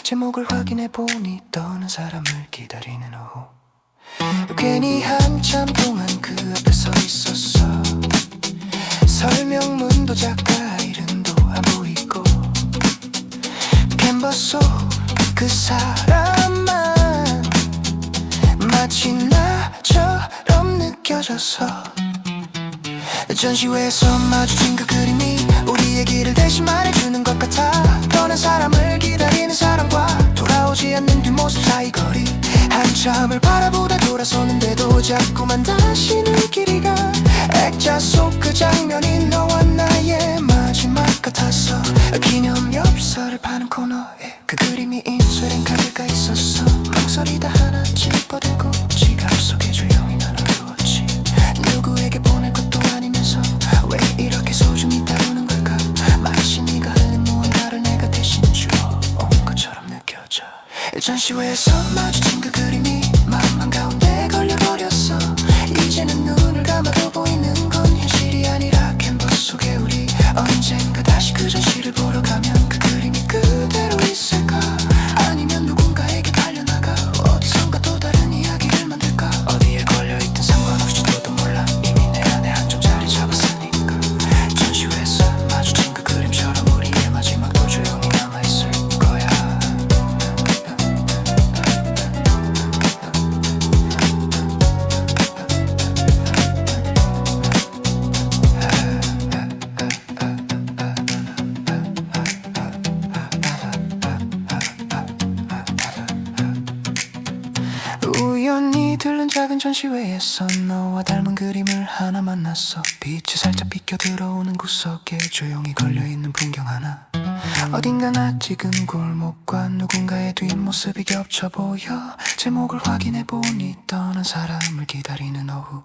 제목을 확인해보니 떠난 사람을 기다리는 오후. 괜히 한참 동안 그 앞에 서 있었어. 설명문도 작가 이름도 안 보이고 캔버스 속 그 사람만 마치 나처럼 느껴져서. 전시회에서 마주친 그 그림이 우리의 길을 대신 말해주는 것 같아. 떠난 사람을 기다리는 사람과 돌아오지 않는 뒷모습 사이 거리. 한참을 바라보다 돌아서는데도 자꾸만 다시 눈길이 가. 액자 속 그 장면이 너와 나의 마지막 같았어. 기념 엽서를 파는 코너에 그 그림이 인쇄된 카드가 있었어. 망설이다 하나 집어들고 지갑 속에 조용히 넣어두었지. 누구에게 보낼 것도 아니면서 왜 이렇게 소중히 다루는 걸까? 마치 네가 흘린 무언가를 내가 대신 주워온 것처럼 느껴져. 전시회에서 마주친 그 그림이 마음 한가운데 걸려버렸어. 이제는 눈을 감아도 보이는 건 현실이 아니라 캔버스 속의 우리. 언젠가 다시 그 전시를 보러 가면 그 그림이 그대로 있을까? 아니면 누군가에게 팔려나가 어디선가 또 다른 이야기를 전시회에서 너와 닮은 그림을 하나 만났어. 빛이 살짝 비껴 들어오는 구석에 조용히 걸려있는 풍경 하나. 어딘가 낯익은 골목과 누군가의 뒷모습이 겹쳐 보여. 제목을 확인해보니 떠난 사람을 기다리는 오후.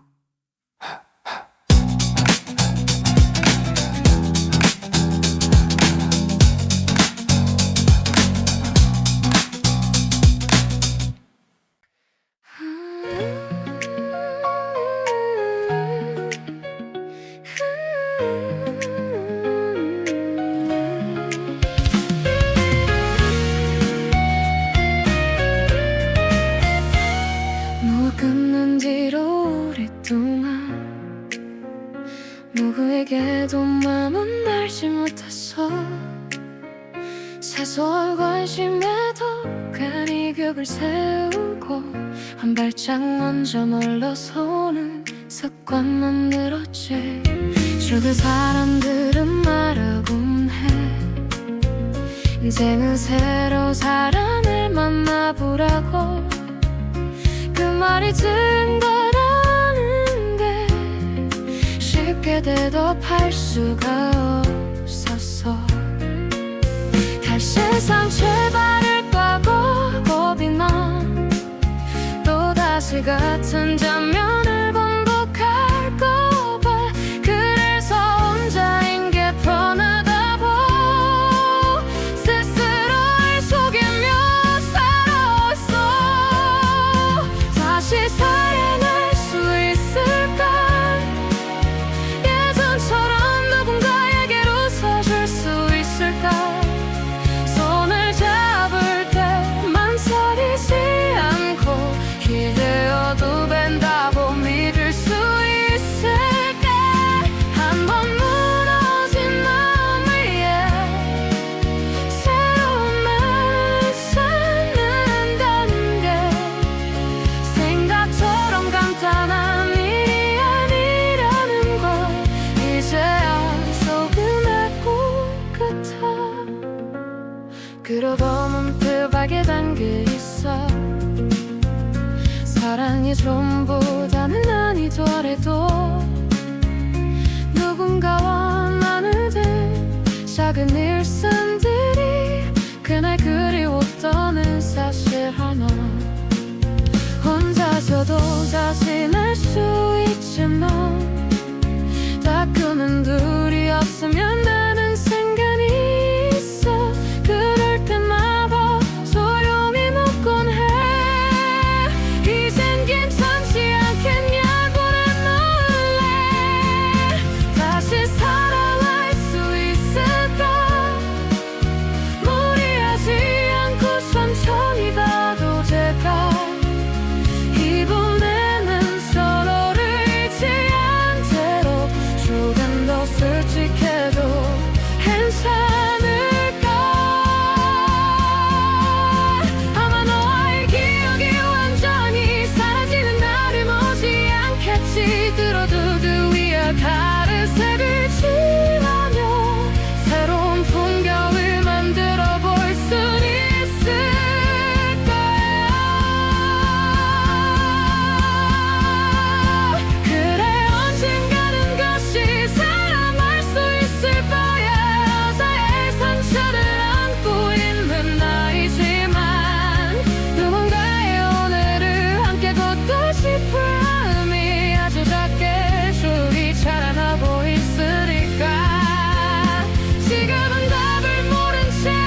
뭐 끝난 뒤로 오랫동안 누구에게도 마음은 알지 못했어. 사소한 관심에도 괜히 격을 세우고 한 발짝 먼저 물러서는 습관만 늘었지. 주변 사람들은 말하곤 해, 이제는 새로 사람을 만나보라고. 그 말이 증거라는데 쉽게 대답할 수가 없었어. 다시 상처발을 까고 겁이 나 또다시 같은 장면을 반복할까봐. 그래서 혼자인 게 편하다고 스스로를 속이며 살아왔어. 다시 살아날 수 있을까? 예전처럼 누군가에게로 서줄 수 있을까? 손을 잡을 때 망설이지 않고 기대어도 벤다고 믿을 수 있을까? 한번 무너진 마음 위에 새로운 날 쌓는다는 게 생각처럼 간단한 일이 아니라는 걸 이제야 속은 알고 같아. 그러고 문득 알게 된 게 있어. 사랑이 전부다는 아니더라도 누군가와 나누는 작은 일상들이 그날 그리웠다는 사실 하나. 혼자서도 자신할 수 있지만 따끔한 둘이 없으면 나는 생각이 있어. 그럴 때마다 소용이 없곤 해. 이젠 괜찮지 않겠냐고는 놀래. 다시 살아날 수 있을까? 무리하지 않고 천천히 가도 될까? 이번에는 서로를 잊지 않도록 조금 더 솔직해도 괜찮을까? 아마 너와의 기억이 완전히 사라지는 날을 머지 않겠지. 들어도 그 위에 다른 색을 칠하며 새로운 풍경을 만들어 볼 순 있을 거야. 그래, 언젠가는 다시 살아날 수 있을 거야. 어제의 상처를 안고 있는 나이지만 누군가의 오늘을 함께 걷고 싶은 마음이 아주 작게 조기 자라나고 있으니까. 지금은 답을 모른 채로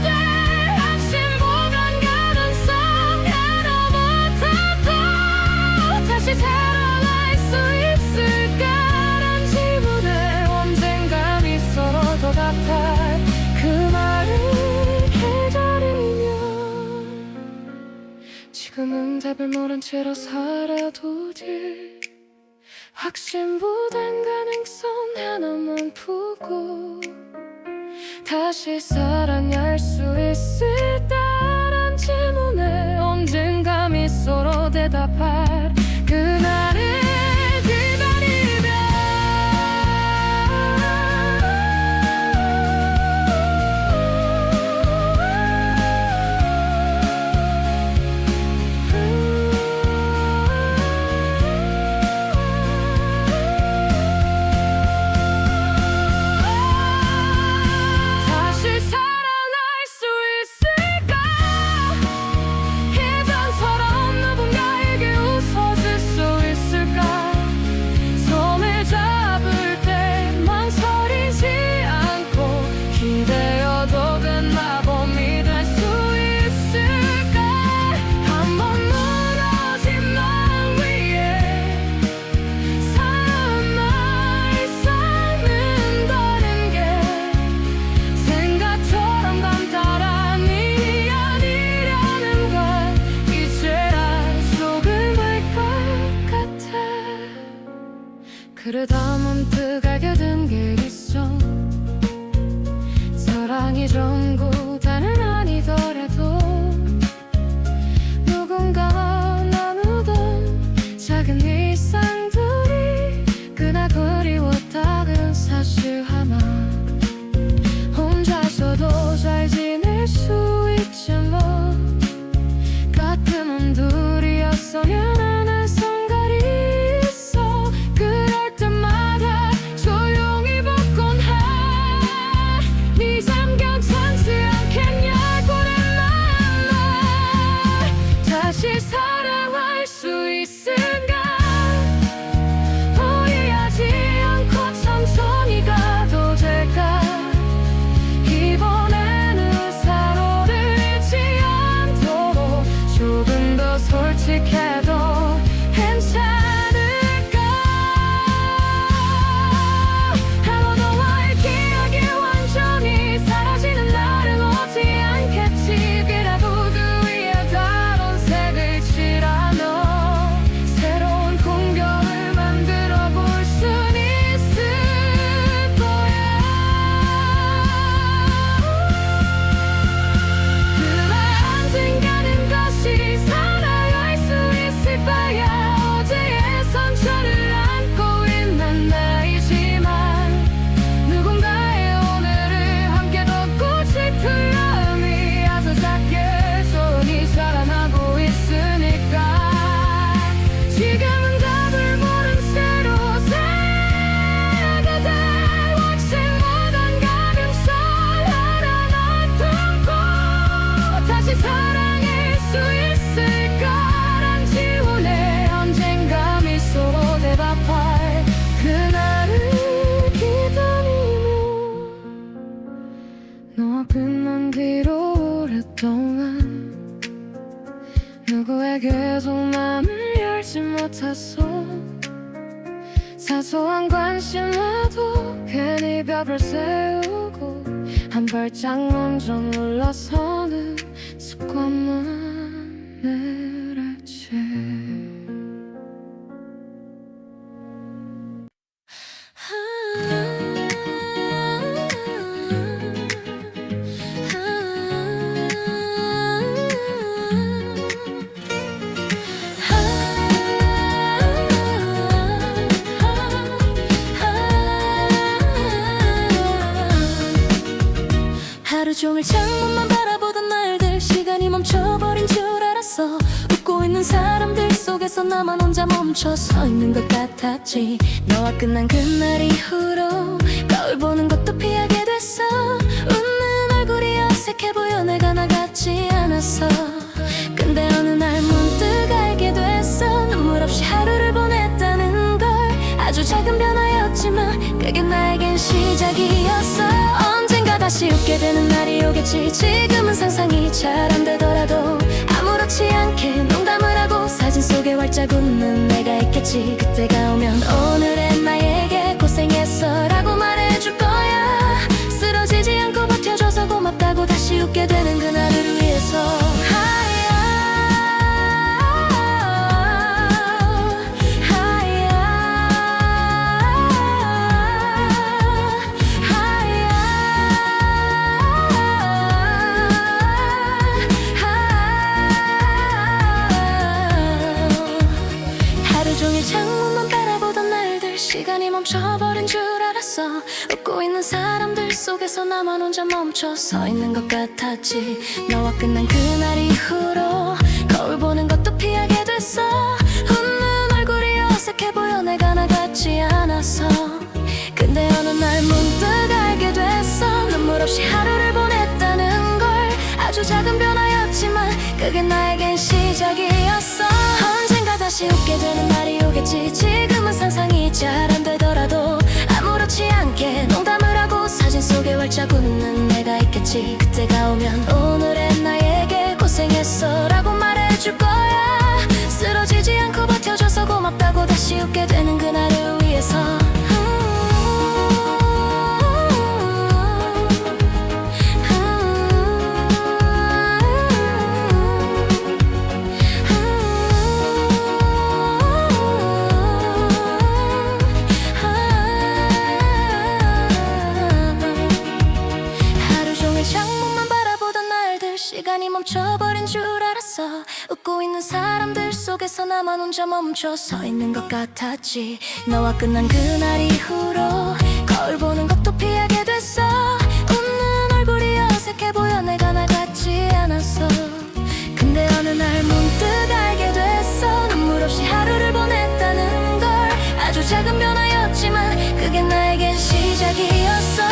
살아도 돼. 확신보단 가능성 하나부터 다시 살아날 수 있을까란 질문에 언젠가 미소로 대답할 그 말을 기다리며 지금은 답을 모른 채로 살아도 돼. 확신보단 가능성 하나만 보고 다시 살아날 수 있을까란 질문에 언젠가 미소로 대답할 그날을 기다리며. 그러다 문득 알게 된 게 있어. 사랑이 전부 다는 아니더라도 누군가 나누던 작은 일상들이 그날 그리웠다는 사실 하나. 혼자서도 잘 지낼 수 있지만 가끔은 둘이었어야 하는 순간이 있어. 그럴 때마다 조용히 받곤 해. 네 잠 괜찮지 않겠냐고 내 맘을 다시 사랑할 수 있을까. 후회하지 않고 천천히 가도 될까. 이번에는 서로를 잃지 않도록 조금 더 솔직해도 괜찮을까. 하루 너와의 기억이 완전히 사라지는 날은 오지 않겠지. 그래도 그 위에 다른 색을 칠하며 새로운 풍경을 만들어 볼 순 있을 거야. 그날 언젠가는 다시 살아갈 수 있을 거야. 어제의 상처를 안고 있는 나이지만 누군가의 오늘을 함께 덮고 싶은 마음이 아주 작게 손이 자라나고 있으니까 지금은 답을 모른 채로 살게 돼. 혹시 못한 감염살 하나 놔두고 다시 사랑할 수 있을까란 질문에 언젠가 미소로 대답할 그날을 기다리며 너와 끝난 뒤로 오랫동안 누구에게도 마음을 열지 못했어. 사소한 관심에도 괜히 벽을 세우고 한 발짝 먼저 물러서는 습관만 늘었지. 하루 종일 창문만 바라보던 날들 시간이 멈춰버린 줄 알았어. 웃고 있는 사람들 속에서 나만 혼자 멈춰 서 있는 것 같았지. 너와 끝난 그날 이후로 거울 보는 것도 피하게 됐어. 웃는 얼굴이 어색해 보여 내가 나 같지 않았어. 근데 어느 날 문득 알게 됐어. 눈물 없이 하루를 보냈다는 걸. 아주 작은 변화였지만 그게 나에겐 시작이었어. 언젠가 다시 웃게 되는 날이 오겠지. 지금은 상상이 잘 안 되더라도 아무렇지 않게 농담을 하고 사진 속에 활짝 웃는 내가 있겠지. 그때가 오면 오늘의 나에게 고생했어 라고 말해줄 거야. 쓰러지지 않고 버텨줘서 고맙다고 다시 웃게 되는 그날을 위해서. 창문만 바라보던 날들 시간이 멈춰버린 줄 알았어. 웃고 있는 사람들 속에서 나만 혼자 멈춰 서 있는 것 같았지. 너와 끝난 그날 이후로 거울 보는 것도 피하게 됐어. 웃는 얼굴이 어색해 보여 내가 나 같지 않았어. 근데 어느 날 문득 알게 됐어. 눈물 없이 하루를 보냈다는 걸. 아주 작은 변화였지만 그게 나에겐 시작이었어. 언젠가 다시 웃게 되는 날이 오겠지. 지금은 상상이 잘 안 되더라도 아무렇지 않게 농담을 하고 사진 속에 활짝 웃는 내가 있겠지. 그때가 오면 오늘의 나에게 고생했어 라고 말해줄 거야. 쓰러지지 않고 버텨줘서 고맙다고 다시 웃게 되는 그날을 위해서. 속에서 나만 혼자 멈춰 서 있는 것 같았지. 너와 끝난 그날 이후로 거울 보는 것도 피하게 됐어. 웃는 얼굴이 어색해 보여 내가 나 같지 않았어. 근데 어느 날 문득 알게 됐어. 눈물 없이 하루를 보냈다는 걸. 아주 작은 변화였지만 그게 나에겐 시작이었어.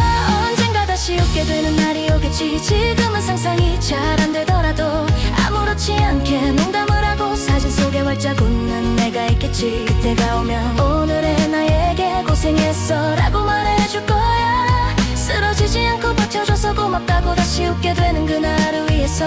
언젠가 다시 웃게 되는 날이 오겠지. 지금은 상상이 잘 안 되더라도 아무렇지 않게 농담을 하고 사진 속에 활짝 웃는 내가 있겠지. 그때가 오면 오늘의 나에게 고생했어 라고 말해줄 거야. 쓰러지지 않고 버텨줘서 고맙다고 다시 웃게 되는 그날을 위해서.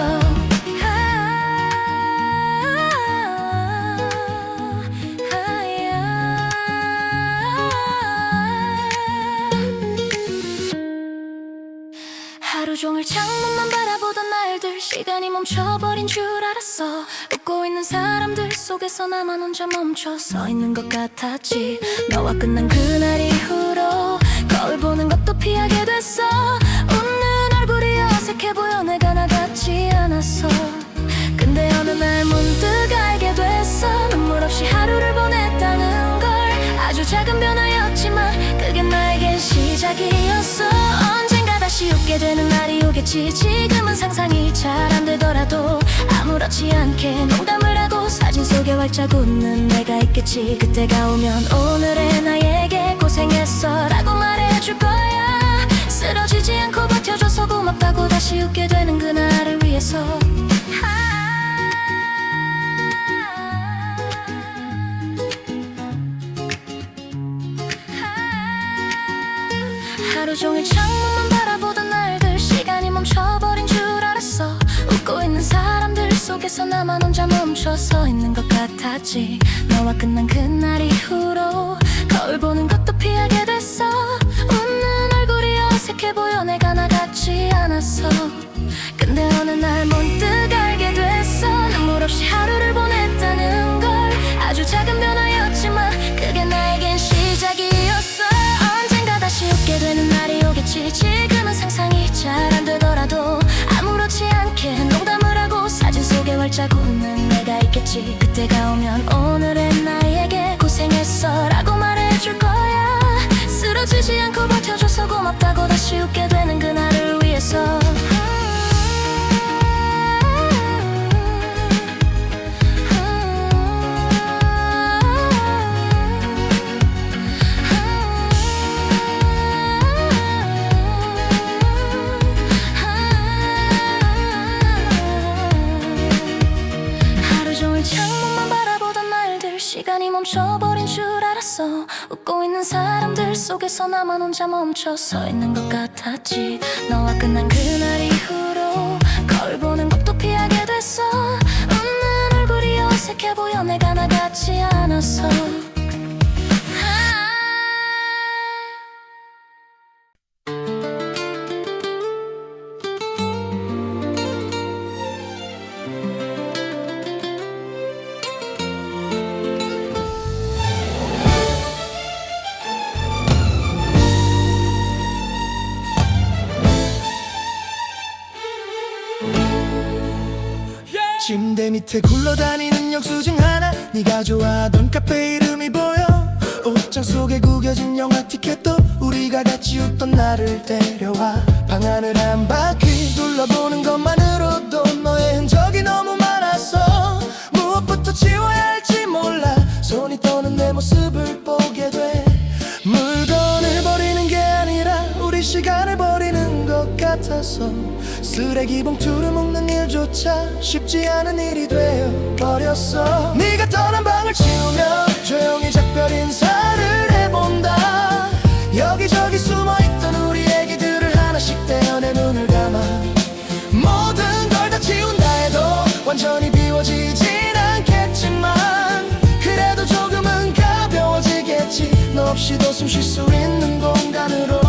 하루 종일 창문만 바라보던 날들, 시간이 멈춰버린 줄 알았어. 웃고 있는 사람들 속에서 나만 혼자 멈춰 서 있는 것 같았지. 너와 끝난 그날 이후로 거울 보는 것도 피하게 됐어. 웃는 얼굴이 어색해 보여 내가 나 같지 않았어. 근데 어느 날 문득 알게 됐어. 눈물 없이 하루를 보냈다는 걸. 아주 작은 변화였지만 그게 나에겐 시작이었어. 언젠가 다시 웃게 되는 날이 오겠지. 지금은 상상이 잘 안 되더라도 아무렇지 않게 농담을 하고 사진 속에 활짝 웃는 내가 있겠지. 그때가 오면 오늘의 나에게 고생했어 라고 말해줄 거야. 쓰러지지 않고 버텨줘서 고맙다고 다시 웃게 되는 그날을 위해서. 하루 종일 창문만 바라보던 날들, 시간이 멈춰버린 줄 알았어. 웃고 있는 사람들 속에서 나만 혼자 멈춰 서 있는 것 같았지. 너와 끝난 그날 이후로 거울 보는 것도 피하게 됐어. 웃는 얼굴이 어색해 보여 내가 나 같지 않았어. 근데 어느 날 문득 알게 됐어. 눈물 없이 하루를 보냈다는 걸. 아주 작은 변화였지만 그게 나에겐 시작이었어. 언젠가 다시 웃게 되는 날이 오겠지. 지금은 상상이 잘 안 되더라도 아무렇지 않게 농담을 하고 사진 속에 활짝 웃는 내가 있겠지. 그때가 오면 오늘의 나에게 고생했어 라고 말해줄 거야. 쓰러지지 않고 버텨줘서 고맙다고 다시 웃게 되는 그날을 위해서. 창문만 바라보던 날들, 시간이 멈춰버린 줄 알았어. 웃고 있는 사람들 속에서 나만 혼자 멈춰 서 있는 것 같았지. 너와 끝난 그날 이후로 거울 보는 것도 피하게 됐어. 웃는 얼굴이 어색해 보여 내가 나 같지 않았어. 침대 밑에 굴러다니는 영수증 하나. 네가 좋아하던 카페 이름이 보여. 옷장 속에 구겨진 영화 티켓도 우리가 같이 웃던 날을 데려와. 방 안을 한 바퀴 둘러보는 것만으로도 너의 흔적이 너무 많았어. 무엇부터 지워야 할지 몰라 손이 떠는 내 모습을 보게 돼. 물건을 버리는 게 아니라 우리 시간을 버리는 것 같아서 쓰레기 봉투를 묶는 일조차 쉽지 않은 일이 되어버렸어. 네가 떠난 방을 치우며 조용히 작별 인사를 해본다. 여기저기 숨어있던 우리 얘기들을 하나씩 떼어 내 눈을 감아. 모든 걸 다 치운다 해도 완전히 비워지진 않겠지만 그래도 조금은 가벼워지겠지. 너 없이도 숨 쉴 수 있는 공간으로.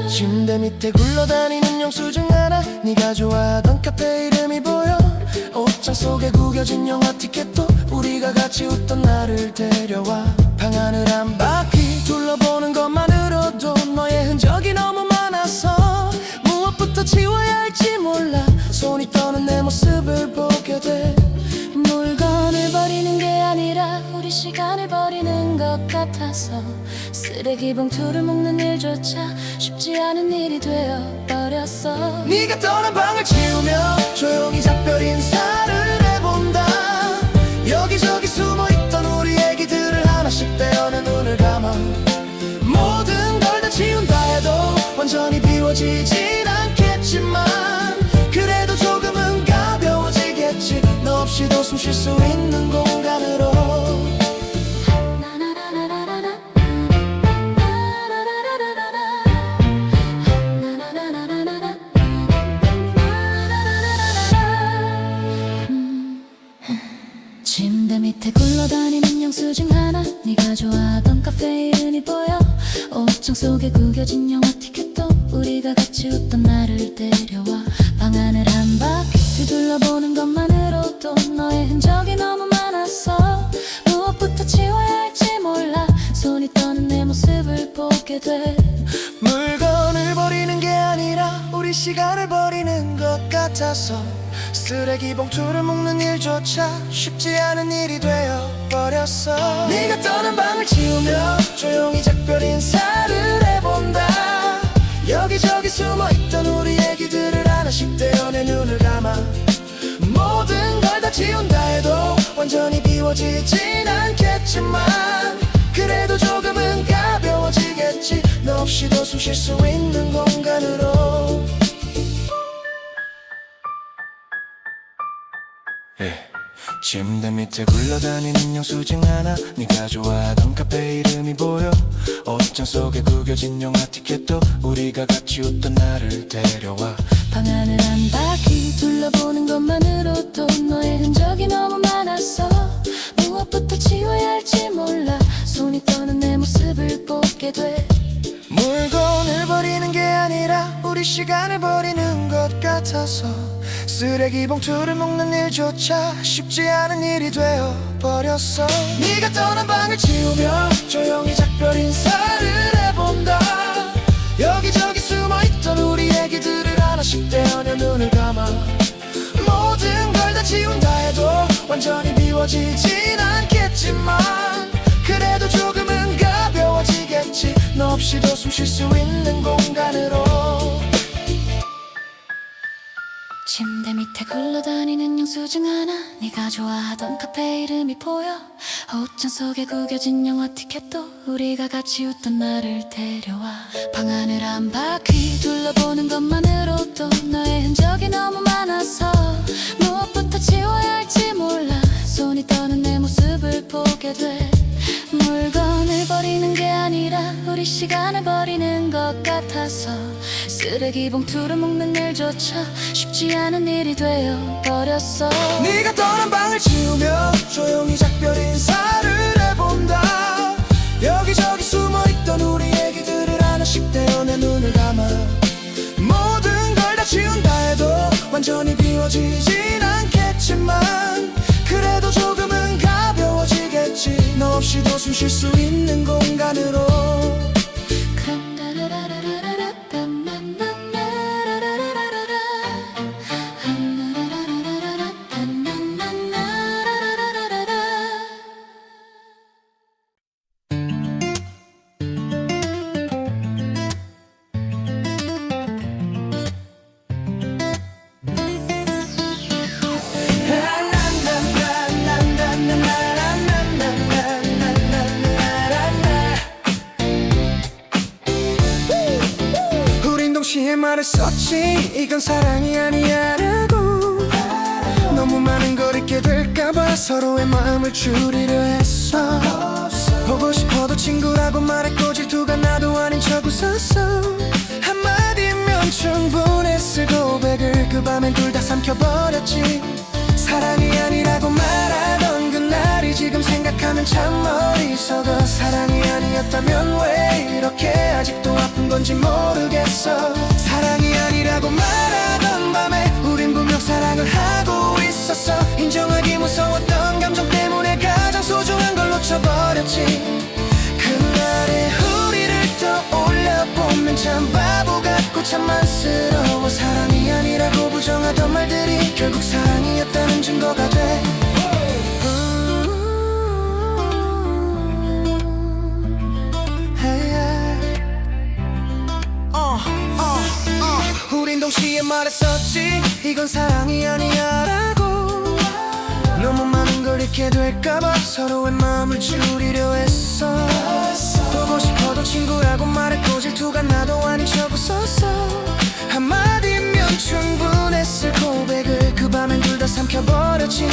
침대 밑에 굴러다니는 영수증 하나. 네가 좋아하던 카페 이름이 보여. 옷장 속에 구겨진 영화 티켓도 우리가 같이 웃던 날을 데려와. 방 안을 한 바퀴 둘러보는 것만으로도 너의 흔적이 너무 많아서 무엇부터 지워야 할지 몰라 손이 떠는 내 모습을 보게 돼. 물건을 버리는 게 아니라 우리 시간을 버리는 것 같아서 쓰레기 봉투를 묶는 일조차 쉽지 않은 일이 되어버렸어. 네가 떠난 방을 치우며 조용히 작별 인사를 해본다. 여기저기 숨어있던 우리 얘기들을 하나씩 떼어내 눈을 감아. 모든 걸 다 지운다 해도 완전히 비워지진 않겠지만 그래도 조금은 가벼워지겠지. 너 없이도 숨 쉴 수 있는 공간으로. 침대 밑에 굴러다니는 영수증 하나, 네가 좋아하던 카페 이름이 보여. 옷장 속에 구겨진 영화 티켓도 우리가 같이 웃던 날을 데려와. 방 안을 한 바퀴 뒤둘러보는 것만으로도 너의 흔적이 너무 많아서 무엇부터 지워야 할지 몰라 손이 떠는 내 모습을 보게 돼. 물건을 버리는 게 아니라 우리 시간을 버리는 것 같아서 쓰레기 봉투를 묶는 일조차 쉽지 않은 일이 되어버렸어. 네가 떠난 방을 치우며 조용히 작별 인사를 해본다. 여기저기 숨어있던 우리 얘기들을 하나씩 떼어내 눈을 감아. 모든 걸 다 지운다 해도 완전히 비워지진 않겠지만 그래도 조금은 가벼워지겠지. 너 없이도 숨 쉴 수 있는 공간으로. 침대 밑에 굴러다니는 영수증 하나, 네가 좋아하던 카페 이름이 보여. 옷장 속에 구겨진 영화 티켓도 우리가 같이 웃던 날을 데려와. 방 안을 한 바퀴 둘러보는 것만으로도 너의 흔적이 너무 많아서 무엇부터 지워야 할지 몰라 손이 떠는 내 모습을 보게 돼. 물건을 버리는 게 아니라 우리 시간을 버리는 것 같아서 쓰레기 봉투를 묶는 일조차 쉽지 않은 일이 되어버렸어. 네가 떠난 방을 치우며 조용히 작별 인사를 해본다. 여기저기 숨어있던 우리 얘기들을 하나씩 떼어내 눈을 감아. 모든 걸 다 지운다 해도 완전히 비워지진 않겠지만 그래도 조금은 가벼워지겠지. 너 없이도 숨 쉴 수 있는 공간으로. 침대 밑에 굴러다니는 영수증 하나, 네가 좋아하던 카페 이름이 보여. 옷장 속에 구겨진 영화 티켓도 우리가 같이 웃던 날을 데려와. 방 안을 한 바퀴 둘러보는 것만으로도 너의 흔적이 너무 많아서 무엇부터 지워야 할지 몰라 손이 떠는 내 모습을 보게 돼. 물건을 버리는 게 아니라 우리 시간을 버리는 것 같아서 쓰레기 봉투를 묶는 일조차 쉽지 않은 일이 되어버렸어. 네가 떠난 방을 치우며 조용히 작별 인사를 해본다. 여기저기 숨어있던 우리 얘기들을 하나씩 떼어내 눈을 감아. 모든 걸 다 지운다 해도 완전히 비워지진 않겠지만 그래도 조금은 가벼워지겠지. 너 없이도 숨 쉴 수 있는 공간으로. 동시에 말했었지 이건 사랑이 아니야라고. 너무 많은 걸 잊게 될까봐 서로의 마음을 줄이려 했어. 보고 싶어도 친구라고 말했고 질투가 나도 아닌 척 웃었어. 한마디면 충분했을 고백을 그 밤엔 둘 다 삼켜버렸지. 사랑이 아니라고 말하던 그날이 지금 생각하면 참 어리석어. 사랑이 아니었다면 왜 이렇게 아직도 아픈 건지 모르겠어. 사랑이 아니라고 말하던 밤에 우린 분명 사랑을 하고 있었어. 인정하기 무서웠던 감정 때문에 가장 소중한 걸 놓쳐버렸지. 그날의 참 안쓰러워. 사랑이 아니라고 부정하던 말들이 결국 사랑이었다는 증거가 돼. 우린 동시에 말했었지, 이건 사랑이 아니야라고. 너무 많은 걸 잃게 될까봐 서로의 마음을 줄이려 했어. 보고 싶어도 친구라고 말했고 질투가 나도 아닌 척 웃었어. 한마디면 충분했을 고백을 그 밤엔 둘 다 삼켜버렸지.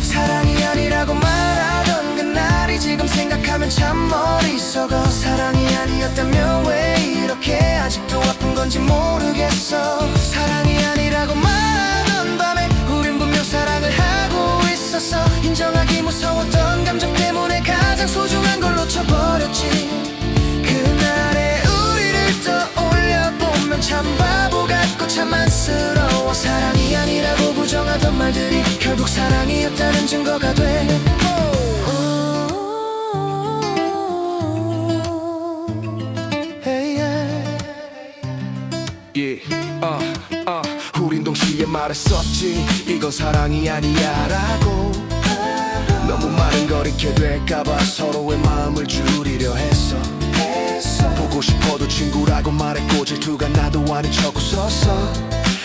사랑이 아니라고 말하던 그날이 지금 생각하면 참 머리썩어. 사랑이 아니었다면 왜 이렇게 아직도 아픈 건지 모르겠어. 사랑이 아니라고 말하던 밤에 우린 분명 사랑을 하고 있었어. 인정하기 무서웠던 감정 때문에 가장 소중한 걸 놓쳐버렸지. 그날의 우리를 떠올려보면 참 바보 같고 참 안쓰러워. 사랑이 아니라고 부정하던 말들이 결국 사랑이었다는 증거가 돼. 우린 동시에 말했었지, 이건 사랑이 아니야라고. 너무 많은 걸 잃게 될까봐 서로의 마음을 줄이려 했어. 보고 싶어도 친구라고 말했고 질투가 나도 아닌 척 웃었어.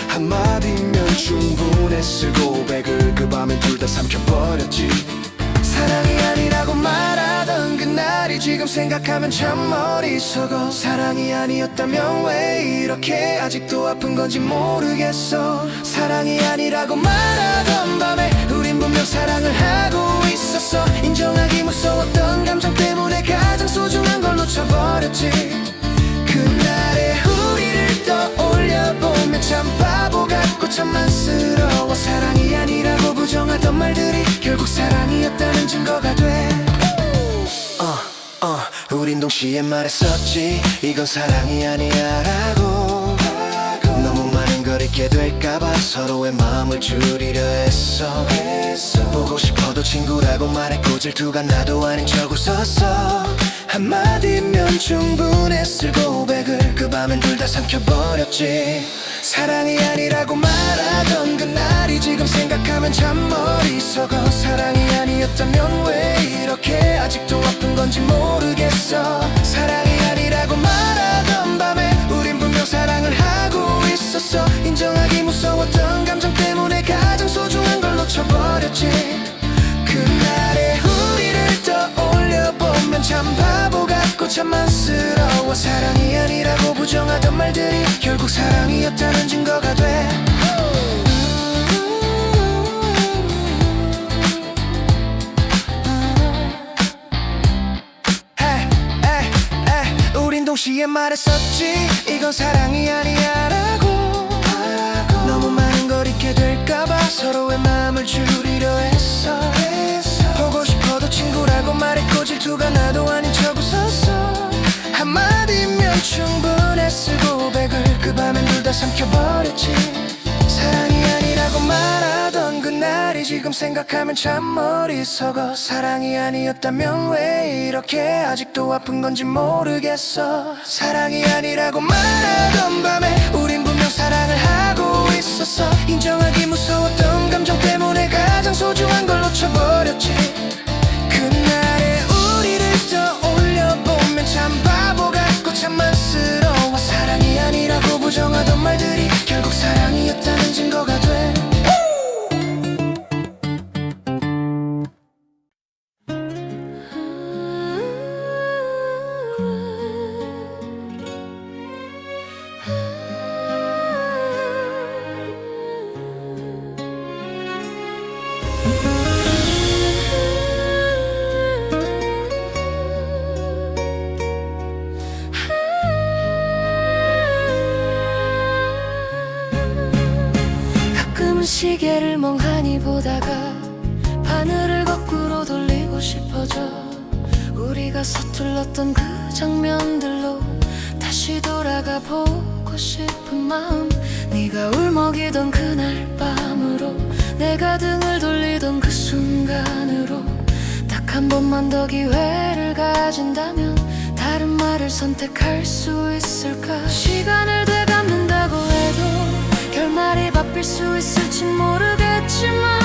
한마디면 충분했을 고백을 그 밤엔 둘 다 삼켜버렸지. 사랑이 아니라고 말하던 그날이 지금 생각하면 참 머리썩어. 사랑이 아니었다면 왜 이렇게 아직도 아픈 건지 모르겠어. 사랑이 아니라고 말하던 밤에 우린 분명 사랑을 하고 있었어. 인정하기 무서웠던 감정 때문에 가장 소중한 걸 놓쳐버렸지. 그날의 우리를 떠올려보면 참 바보 같고 참 안쓰러워. 사랑이 아니라고 부정하던 말들이 결국 사랑이었다는 증거가 돼. 우린 동시에 말했었지, 이건 사랑이 아니야라고. 너무 많은 걸 잊게 될까봐 서로의 마음을 줄이려 했어. 보고 싶어도 친구라고 말했고 질투가 나도 아닌 척 웃었어. 한마디면 충분했을 고백을 그 밤엔 둘 다 삼켜버렸지. 사랑이 아니라고 말하던 그날이 지금 생각하면 참 머리썩어. 사랑이 아니었다면 왜 이렇게 아직도 아픈 건지 모르겠어. 사랑이 아니라고 말하던 밤에 우린 분명 사랑을 하고 있었어. 인정하기 무서웠던 감정 때문에 가장 소중한 걸 놓쳐버렸지. 그날의 우리를 떠올려보면 참 바보 같고 참 안쓰러워. 사랑이 아니라고 부정하던 말들이 결국 사랑이었다는 증거가 돼. 우린 동시에 말했었지, 이건 사랑이 아니야라고. 너무 많은 걸 잊게 될까봐 서로의 마음을 줄이려 했어. 보고 싶어도 친구라고 말했고 질투가 나도 아닌 척 웃었어. 한마디면 충분했을 고백을 그 밤엔 둘 다 삼켜버렸지. 사랑이 아니라고 말하던 그날이 지금 생각하면 참 머리썩어. 사랑이 아니었다면 왜 이렇게 아직도 아픈 건지 모르겠어. 사랑이 아니라고 말하던 밤에 우린 분명 사랑을 하고 있었어. 인정하기 무서웠던 감정 때문에 가장 소중한 걸 놓쳐버렸지. 그날의 우리를 떠올려보면 참 바보 같고 참 안쓰러워. 사랑이 아니라고 부정하던 말들이 결국 사랑이었다는 증거가 돼. 시계를 멍하니 보다가 바늘을 거꾸로 돌리고 싶어져. 우리가 서툴렀던 그 장면들로 다시 돌아가 보고 싶은 마음. 네가 울먹이던 그날 밤으로 내가 등을 돌리던 그 순간으로 딱 한 번만 더 기회를 가진다면 다른 말을 선택할 수 있을까. 시간을 되감는 수 있을지 모르겠지만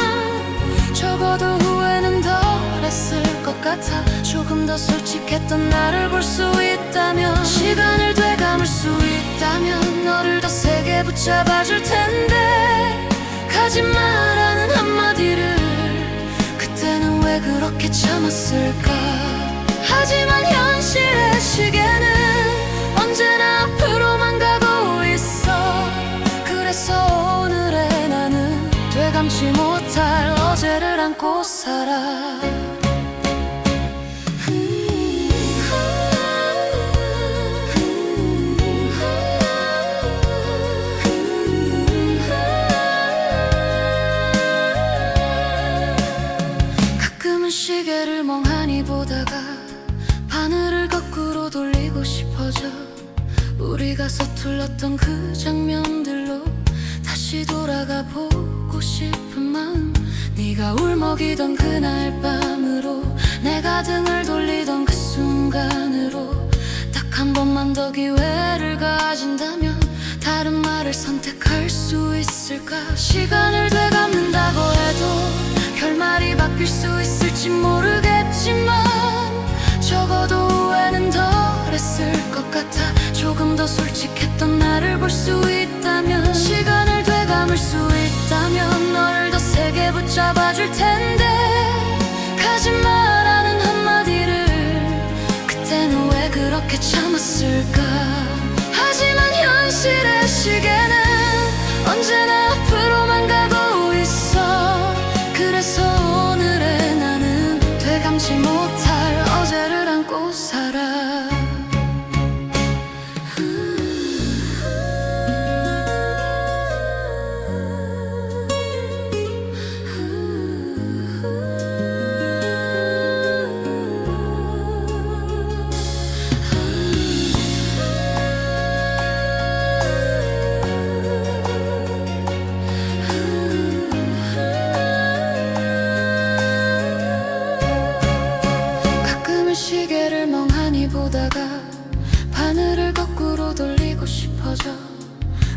적어도 후회는 덜했을 것 같아. 조금 더 솔직했던 나를 볼 수 있다면, 시간을 되감을 수 있다면 너를 더 세게 붙잡아줄 텐데, 가지 마라는 한마디를 그때는 왜 그렇게 참았을까. 하지만 현실의 시계는 언제나 앞으로만 가고 있어. 그래서 오늘의 나는 되감지 못할 어제를 안고 살아. 가끔은 시계를 멍하니 보다가 바늘을 거꾸로 돌리고 싶어져. 우리가 서툴렀던 그 장면들로 다시 돌아가 보고 싶은 마음. 네가 울먹이던 그날 밤으로, 내가 등을 돌리던 그 순간으로, 딱 한 번만 더 기회를 가진다면 다른 말을 선택할 수 있을까. 시간을 되감는다고 해도 결말이 바뀔 수 있을지 모르겠지만 적어도 후회는 덜했을 것 같아. 조금 더 솔직했던 나를 볼 수 있다면, 시간을 되감을 수 있다면 너를 더 세게 붙잡아줄 텐데, 가지 마라는 한마디를 그때는 왜 그렇게 참았을까. 하지만 현실의 시계는 언제나 앞으로만 가고 있어. 그래서 오늘의 나는 되감지 못할 어제를 안고 살아. 시계를 멍하니 보다가 바늘을 거꾸로 돌리고 싶어져.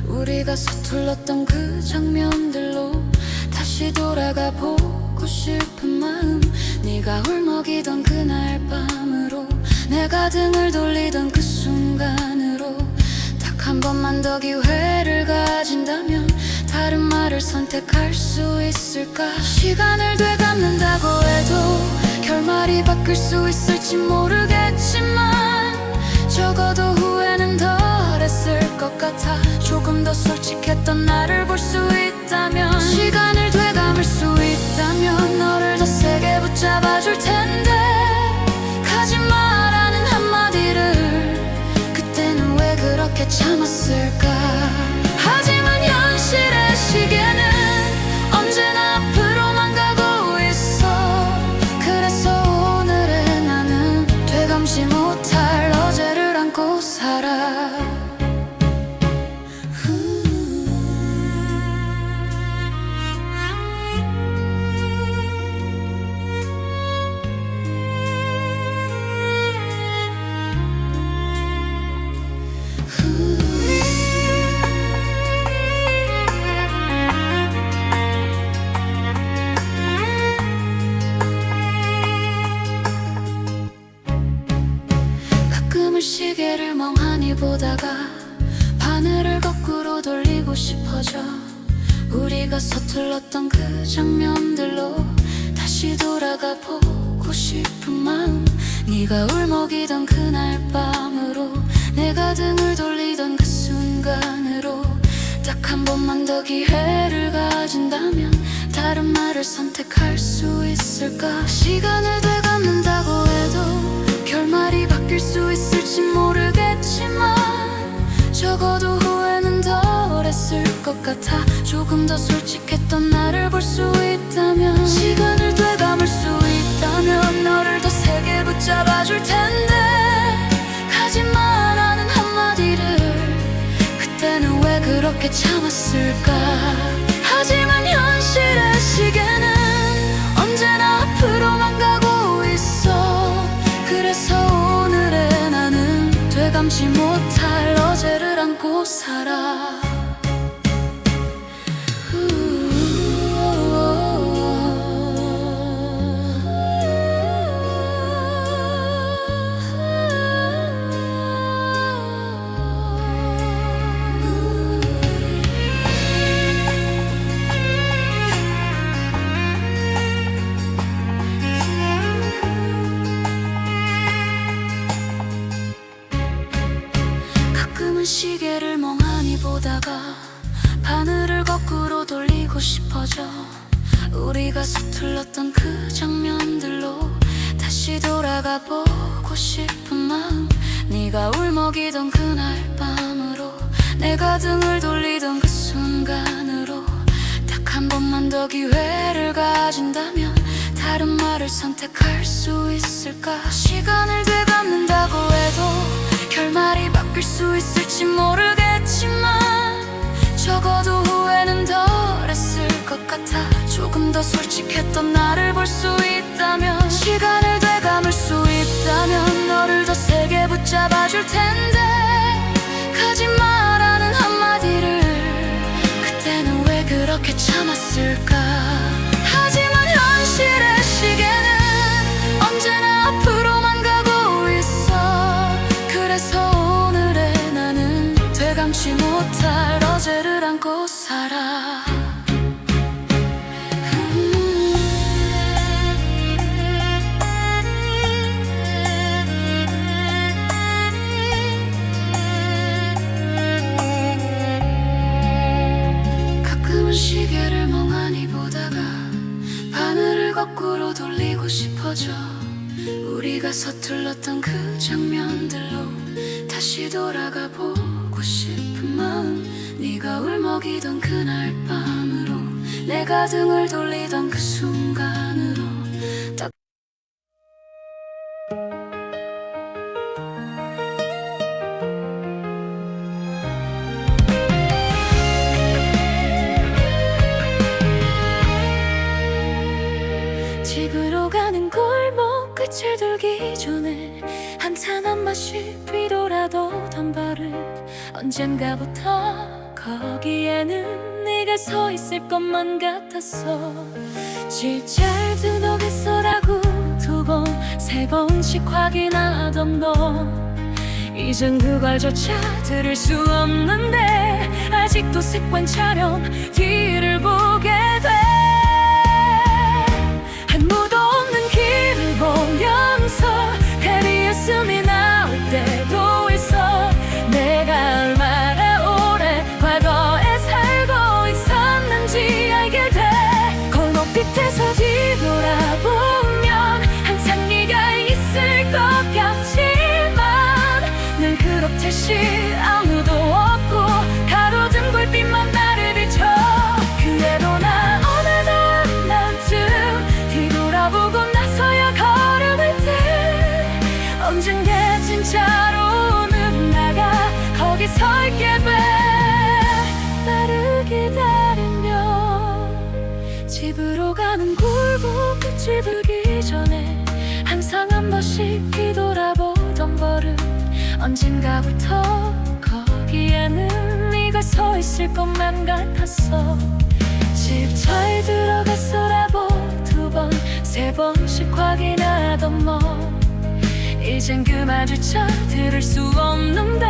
우리가 서툴렀던 그 장면들로 다시 돌아가 보고 싶은 마음. 네가 울먹이던 그날 밤으로, 내가 등을 돌리던 그 순간으로, 딱 한 번만 더 기회를 가진다면 다른 말을 선택할 수 있을까. 시간을 되감는다고 해도 결말이 바뀔 수 있을지 모르겠지만 적어도 후회는 덜했을 것 같아. 조금 더 솔직했던 나를 볼 수 있다면, 시간을 되감을 수 있다면 너를 더 세게 붙잡아줄 텐데, 가지 마라는 한마디를 그때는 왜 그렇게 참았을까. 하지만 현실의 시계는 언제나 앞으로만 가고 있어. 그래서 오늘의 나는 되감지 못할 어제를 안고 살아. 가끔은 시계를 멍하니 보다가 바늘을 거꾸로 돌리고 싶어져. 우리가 서툴렀던 그 장면들로 다시 돌아가 보고 싶은 마음. 네가 울먹이던 그날 밤으로, 내가 등을 돌리던 그 순간으로, 딱 한 번만 더 기회를 가진다면 다른 말을 선택할 수 있을까. 시간을 되감는다고 해도 결말이 바뀔 수 있을지 모르겠지만 적어도 후회는 덜했을 것 같아. 조금 더 솔직했던 나를 볼 수 있다면, 시간을 되감을 수 있다면 너를 더 세게 붙잡아줄 텐데, 가지 마라는 한마디를 그때는 왜 그렇게 참았을까. 하지만 현실의 시계는 언제나 앞으로만 가고 있어. 그래서 오늘의 나는 되감지 못할 어제를 안고 살아. 시계를 멍하니 보다가 바늘을 거꾸로 돌리고 싶어져. 우리가 서툴렀던 그 장면들로 다시 돌아가 보고 싶은 마음. 네가 울먹이던 그날 밤으로, 내가 등을 돌리던 그 순간으로, 딱 한 번만 더 기회를 가진다면 다른 말을 선택할 수 있을까? 시간을 되갚는다고 해도 결말이 바뀔 수 있을지 모르겠지만 적어도 후회는 덜했을 것 같아. 조금 더 솔직했던 나를 볼 수 있다면, 시간을 되감을 수 있다면 너를 더 세게 붙잡아줄 텐데. 가지 마라는 한마디를 그때는 왜 그렇게 참았을까? 하지만 현실의 시계는 언제나 앞으로만 가고 있어. 그래서 오늘의 나는 되감지 못할 어제를 안고 살아. 가끔은 시계를 멍하니 보다가 바늘을 거꾸로 돌리고 싶어져. 우리가 서툴렀던 그 장면들로 다시 돌아가 보고 싶은 마음. 네가 울먹이던 그날 밤으로, 내가 등을 돌리던 그 순간으로, 딱 집으로 가는 골목 끝을 돌기 전에 한탄 한 번씩 뒤돌아도던 버릇. 언젠가부터 거기에는 네가 서 있을 것만 같았어. 집 잘 들어갔어라고 두 번, 세 번씩 확인하던 너. 이젠 그걸조차 들을 수 없는데 아직도 습관처럼 뒤를 보게 돼. 아무도 없는 길을 보면서 그리의 숨이 나올 때도 있어. 내가 얼마나 오래 과거에 살고 있었는지 알게 돼. 골목 빛에서 뒤돌아보면 항상 네가 있을 것 같지만 늘 그렇듯이 아무도 없고 가로등 불빛만 나를 비춰. 그래도 나 오늘도 한 번쯤 뒤돌아보고 나서야 걸어갈 때 언젠가 진짜로 누군가가 거기 서 있게 돼. 나를 기다리며 집으로 가는 골목 끝을 돌기 전에 항상 한 번씩 뒤돌아보던 버릇. 언젠가부터 거기에는 네가 서 있을 것만 같았어. 집 잘 들어갔어라고 두 번, 세 번씩 확인하던 뭐. 이젠 그 말조차 들을 수 없는데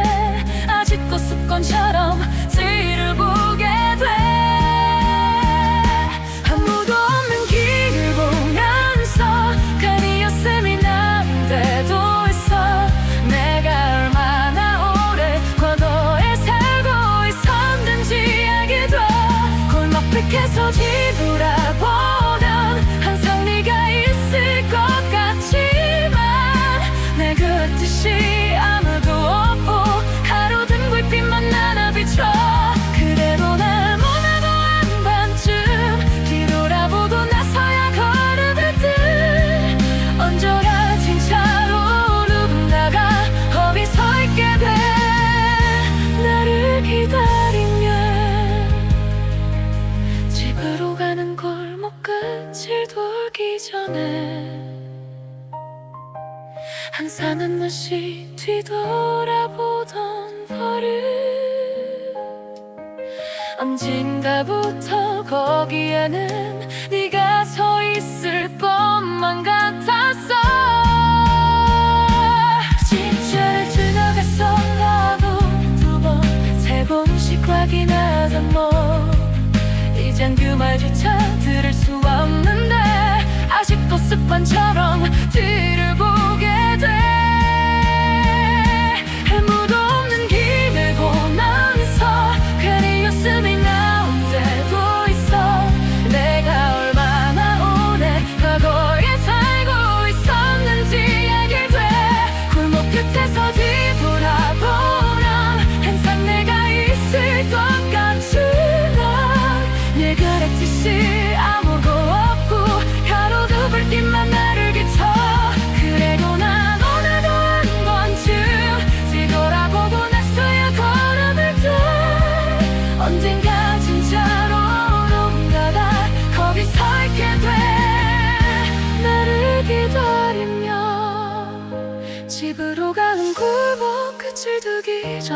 아직도 습관처럼 뒤를 보게 돼. 아무도 없는 길을 보면서 괜히 웃음이 나는데도 있어. 내가 얼마나 오래 과거에 살고 있었는지 알게 돼. 골목 빛에서 뒤돌아보면 항상 네가 있을 것 같지만 내 그릇듯이 아무도 없고 가로등 불빛만 나나 비춰. 그래도 날 원하고 한 번쯤 뒤돌아보고 나서야 걸어갈 때 언제나 진짜로 누군가가 거기 서 있게 돼. 나를 기다리며 집으로 가는 골목 끝을 돌기 전에 항상 한 번씩 뒤돌아보던 버릇. 언젠가부터 거기에는 네가 서 있을 것만 같았어. 진짜를 들어갔어라고 두 번, 세 번씩 확인하던 뭐. 이젠 그 말조차 들을 수 없는데 아직도 습관처럼 뒤를 보게 돼. 아무도 없는 길을 보면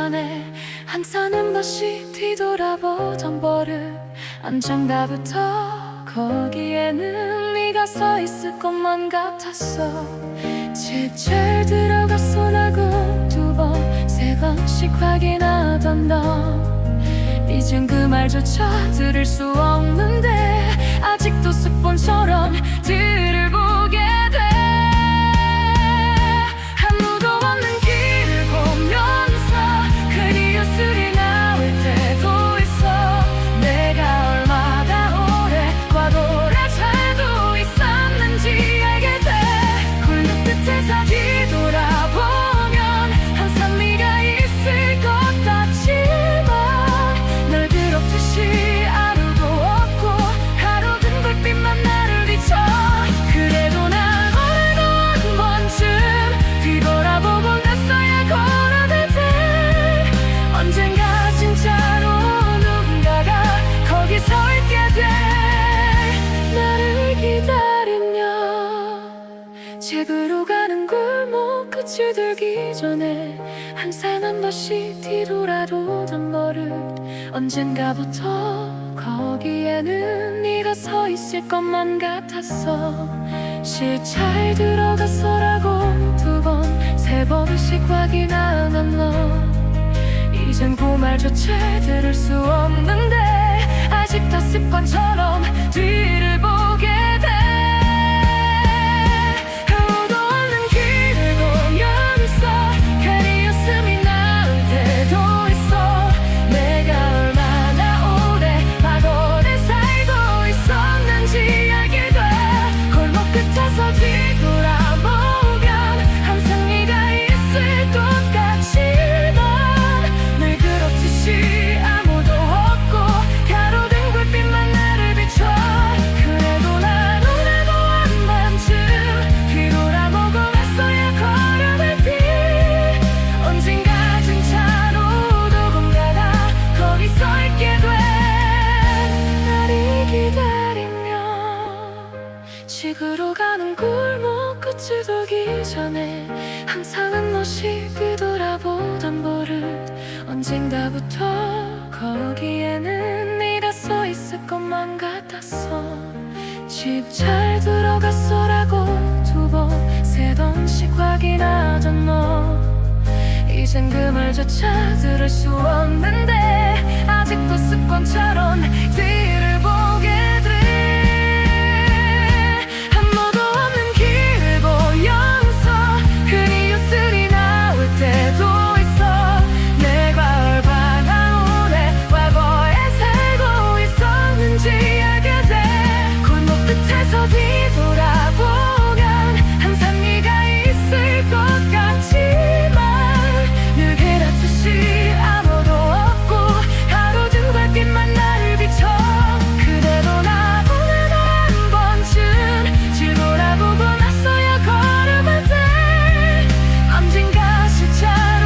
전에 항상 한 번씩 뒤돌아보던 버릇 언젠가부터 거기에는 네가 서 있을 것만 같았어. 집 잘 들어갔어라고 두 번, 세 번씩 확인하던 너 이젠 그 말조차 들을 수 없는데 아직도 습관처럼 뒤를 보게 돼. 아무도 없는 길을 보면서 그 뉴스리 나올 때도 있어. 내가 얼마나 오래 과거를 살고 있었는지 알게 돼. 골목 끝에서 뒤돌아보면 항상 네가 있을 것 같지만 널 그렇듯이 아무도 없고 가로등 불빛만 나를 비춰. 그래도 난 오늘도 한 번쯤 뒤돌아보고 났어야 걸어갈 때 언젠가 진짜로 누군가가 거기 서 있게 돼. 나를 기다리며 집으로 가는 골목 끝을 들기 전에 항상 한 번씩 뒤돌아보던 버릇 언젠가부터 거기에는 네가 서 있을 것만 같았어. 실 잘 들어갔어라고 두 번, 세 번씩 확인하는 너 이젠 그 말조차 들을 수 없는데 아직도 습관처럼 뒤를 보게 돼. 아무도 없는 길을 보면서 괜히 웃음이 나올 때도 있어. 내가 얼마나 오래 과거를 살고 있었는지 알게 돼. 골목 끝에서 뒤돌아보면 항상 네가 있을 것 같지만 늘 그렇듯이 아무도 없고 가로등 불빛만 나를 비춰. 그래도 난 오늘도 한 번쯤 뒤돌아보고 났어야 걸어갈 때 언젠가 진짜로 누군가가 거기 서 있게 돼. 나를 기다리며 집으로 가는 골목 끝을 돌기 전에 항상 한 번씩 뒤돌아보던 버릇 언젠가부터 거기에는 네가 서 있을 것만 같았어. 집 잘 들어갔어라고 두 번, 세 번씩 확인하던 너 이젠 그 말조차 들을 수 없는데 아직도 습관처럼 뒤를 보게 돼. 아무도 없는 길을 보면서 그 뉴스리 나올 때도 있어. 내가 얼마나 오래 과거에 살고 있었는지 알게 돼. 골목 끝에서 뒤돌아보면 항상 네가 있을 것 같지만 늘 그렇듯이 아무도 없고 가로등 불빛만 나를 비춰. 그래도 나 오늘도 한 번쯤 뒤돌아보고 났어야 걸어갈 때 언젠가 진짜로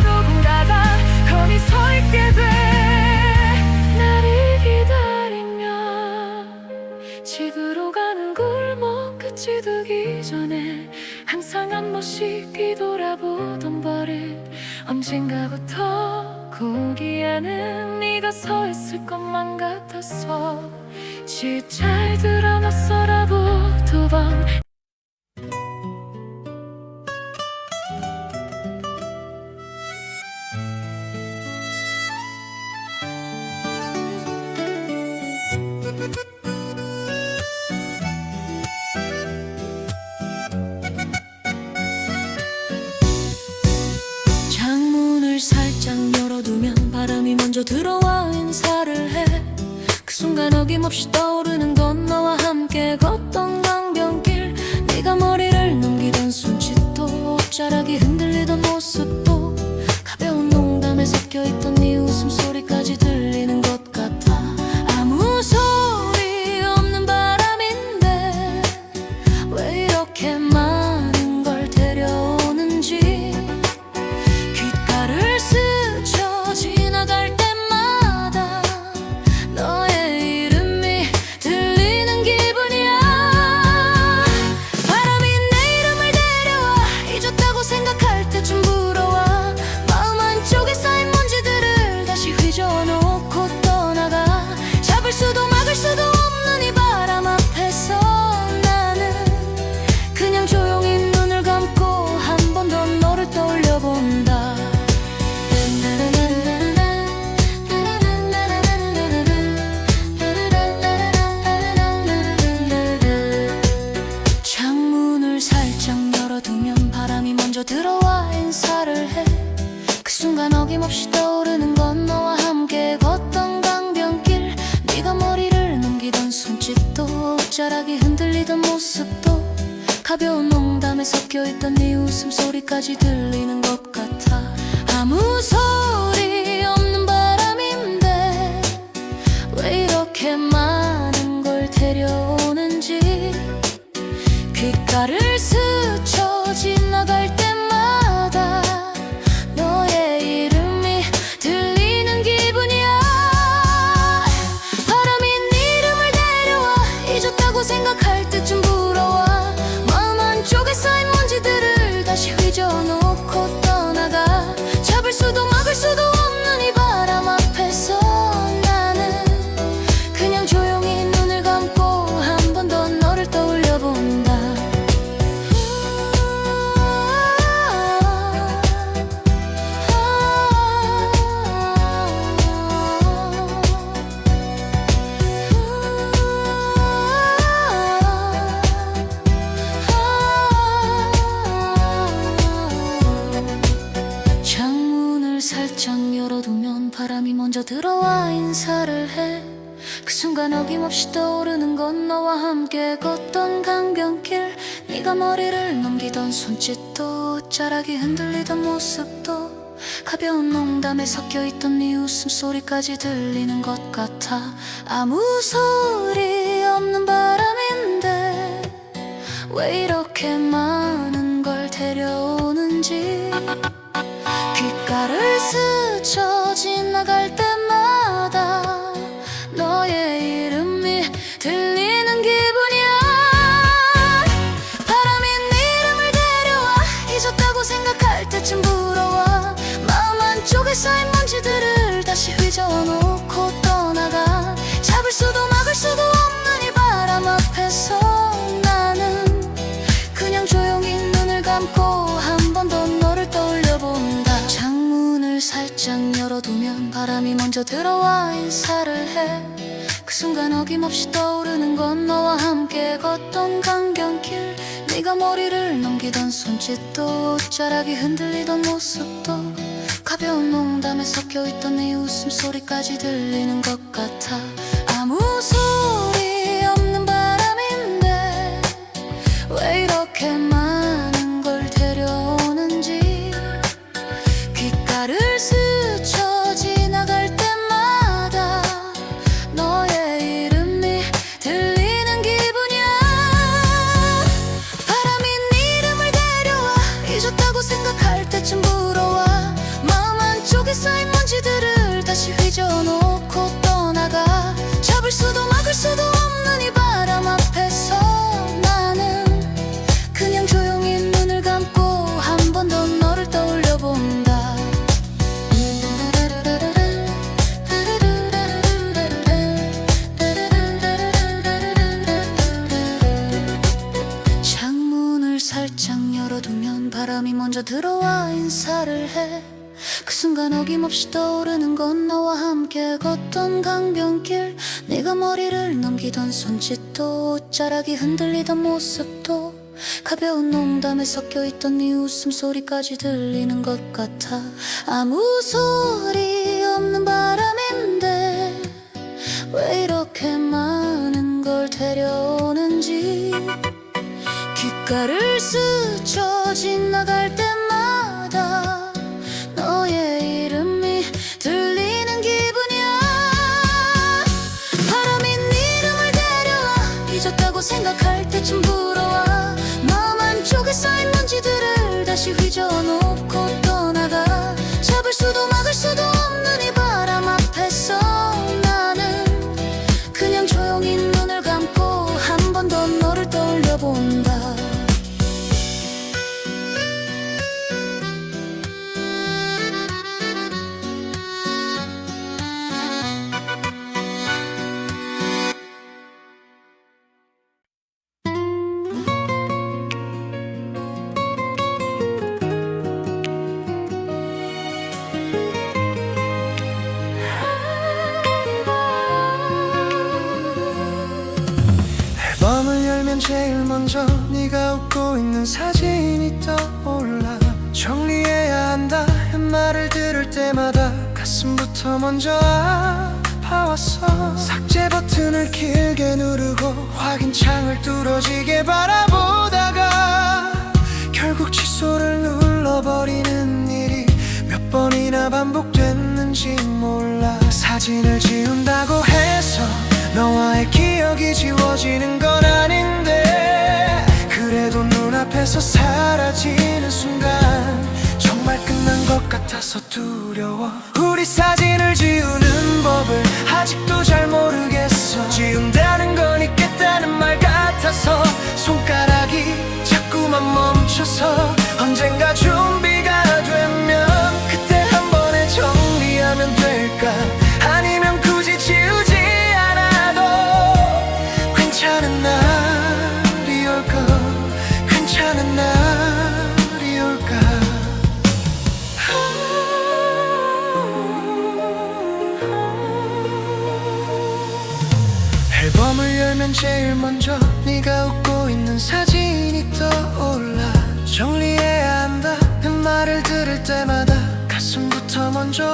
누군가가 거기 서 있게 돼. 나를 기다리며 집으로 가는 골목 끝이 되기 전에 항상 한 번씩 뒤돌아보던 버릇 언젠가부터 거기에는 네가 서 있을 것만 같았어. 집 잘 들어놨어라고 두 번. 창문을 살짝 열어두면 바람이 먼저 들어와 인사를 해. 그 순간 어김없이 떠오르는 건 너와 함께 걷던 강변길. 네가 머리를 넘기던 손짓도 옷자락이 흔들리던 모습도 가벼운 농담에 섞여있던 네 웃음소리까지 들리는 것 같아. 아무 소리 없는 바람인데 왜 이렇게 많은 걸 데려오는지 귓가를 스쳐 지나갈 때마다 너의 이름이 들리는 기분이야. 바람이 내 이름을 데려와 잊었다고 생각할 때쯤 불어와 마음 한쪽에 쌓인 가벼운 농담에 섞여있던 네 웃음소리까지 들리는 것 같아. 아무 소리 없는 바람인데 왜 이렇게 많은 걸 데려오는지. 귓가를 스쳐 지나갈 때마다 너의 이름이 들리는 기분이야. 바람이 네 이름을 데려와 잊었다고 생각할 때쯤 불어와. 마음 한쪽에 쌓인 먼지들을 다시 휘저어놓고 떠나가. 잡을 수도 막을 수도 없는 이 바람 앞에서 나는 그냥 조용히 눈을 감고 한 번 더 너를 떠올려 본다. 창문을 살짝 열어두면 바람이 먼저 들어와 인사를 해. 그 순간 어김없이 떠오르는 건 너와 함께 걷던 강변길. 네가 머리를 넘기던 손짓도 옷자락이 흔들리던 모습도 가벼운 농담에 섞여있던 네 웃음소리까지 들리는 것 같아. 아무 소리 없는 바람인데 왜 이렇게 많은 걸 데려오는지. 귓가를 스쳐 지나갈 때마다 너의 이름이 들리는 기분이야. 바람이 네 이름을 데려와 잊었다고 생각할 때쯤 불어와. 마음 한쪽에 쌓인 먼지들을 다시 휘저어놓고 떠나가. 잡을 수도 막을 수도 없는 이 바람 앞에서 나는 그냥 조용히 눈을 감고 한 번 더 너를 떠올려 본다. 창문을 살짝 열어두면 바람이 먼저 들어와 인사를 해. 그 순간 어김없이 떠오르는 건 너와 함께 걷던 강변길. 네가 머리를 넘기던 손짓도 옷자락이 흔들리던 모습도 가벼운 농담에 섞여있던 네 웃음소리까지 들리는 것 같아. 아무 소리 없는 바람인데 왜 이렇게 많은 걸 데려오는지. 귓가를 스쳐 지나갈 때마다 너의 이름이 들리는 기분이야. 바람이 네 이름을 데려와 잊었다고 생각할 때쯤 불어와. 마음 한쪽에 쌓인 먼지들을 다시 휘저어놓고 떠나가. 잡을 수도 막을 수도 없는 이 바람 앞에서 나는 그냥 조용히 눈을 감고 한 번 더 너를 떠올려 본다. 창문을 살짝 열어두면 바람이 먼저 들어와 인사를 해. 그 순간 어김없이 떠오르는 건 너와 함께 걷던 강변길. 네가 머리를 넘기던 손짓도 옷자락이 흔들리던 모습도 가벼운 농담에 섞여있던 네 웃음소리까지 들리는 것 같아. 아무 소리 없는 바람인데 왜 이렇게 많은 걸 데려오는지. 귓가를 스쳐 지나갈 때마다 너의 이름이 들리는 기분이야. 바람이 네 이름을 데려와 잊었다고 생각할 때쯤 불어와. 마음 한쪽에 쌓인 먼지들을 다시 휘저어놓고 떠나가. 잡을 수도 막을 수도 없는 이 바람 앞에서 나는 그냥 조용히 눈을 감고 한 번 더 너를 떠올려 본다. 앨범을 열면 제일 먼저 네가 웃고 있는 사진이 떠올라. 정리해야 한다 한 말을 들을 때마다 가슴부터 먼저 아파. 아파왔어. 삭제 버튼을 길게 누르고 확인창을 뚫어지게 바라보다가 결국 취소를 눌러버리는 일이 몇 번이나 반복됐는지 몰라. 사진을 지운다고 해서 너와의 기억이 지워지는 건 아닌데, 그래도 눈앞에서 사라지는 순간 정말 끝난 것 같아서 두려워. 우리 사진을 지우는 법을 아직도 잘 모르겠어. 지운다는 건 있겠다는 말 같아서 손가락이 자꾸만 멈춰서 언젠가 준비가 되면 그때 한 번에 정리하면 될까? 아니면 굳이 지우지 않아도 괜찮은 날이 올까? 괜찮은 날이 올까? 앨범을 열면 제일 먼저 네가 웃고 있는 사진이 떠올라. 정리해야 한다는 말을 들을 때마다 가슴부터 먼저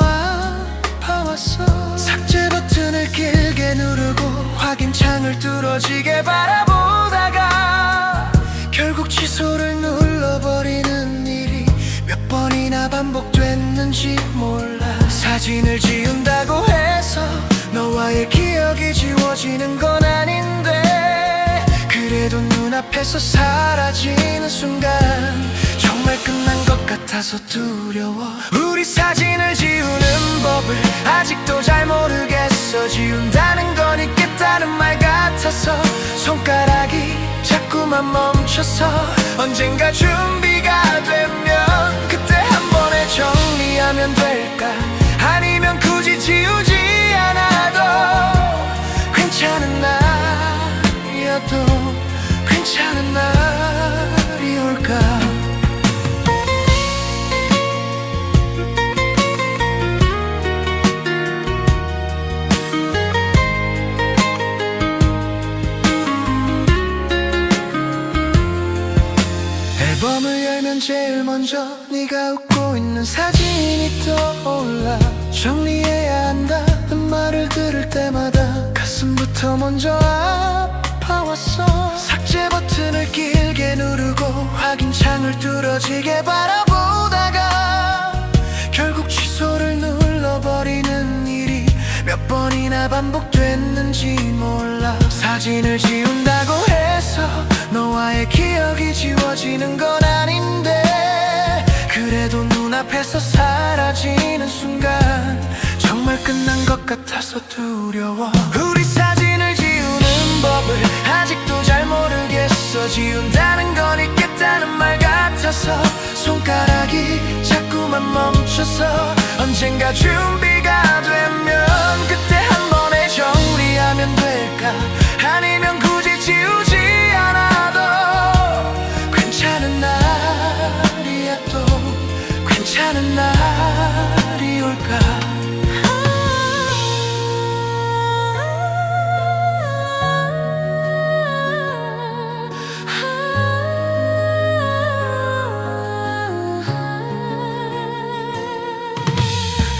아파왔어. 삭제 버튼을 길게 누르고 확인창을 뚫어지게 바라보다가 결국 취소를 눌러버리는 일이 몇 번이나 반복됐는지 몰라. 사진을 지운다고 해서 너와의 기억이 지워지는 건 아닌데, 그래도 눈앞에서 사라지는 순간 정말 끝난 것 같아서 두려워. 우리 사진을 지우는 법을 아직도 잘 모르겠어. 지운다는 건 있겠다는 말 같아서 손가락이 자꾸만 멈춰서 언젠가 준비가 되면 그때 한 번에 정리하면 될까? 아니면 굳이 지우지 않아도 괜찮은 날이어도 괜찮은 날이 올까? 앨범을 열면 제일 먼저 네가 웃고 있는 사진이 떠올라. 정리해야 한다는 말을 들을 때마다 가슴부터 먼저 아파왔어. 삭제 버튼을 길게 누르고 확인창을 뚫어지게 바라보다가 결국 취소를 눌러버리는 일이 몇 번이나 반복됐는지 몰라. 사진을 지운다고 해서 너와의 기억이 지워지는 건 아닌데, 그래도 눈앞에서 사라지는 순간 정말 끝난 것 같아서 두려워. 우리 사진을 지우는 법을 아직도 잘 모르겠어. 지운다는 건 있겠다는 말 같아서 손가락이 자꾸만 멈춰서 언젠가 준비가 되면 그때 한 번에 정리하면 될까? 아니면 굳이 지우지 않아도 괜찮은 날이어도 괜찮은 날이 올까?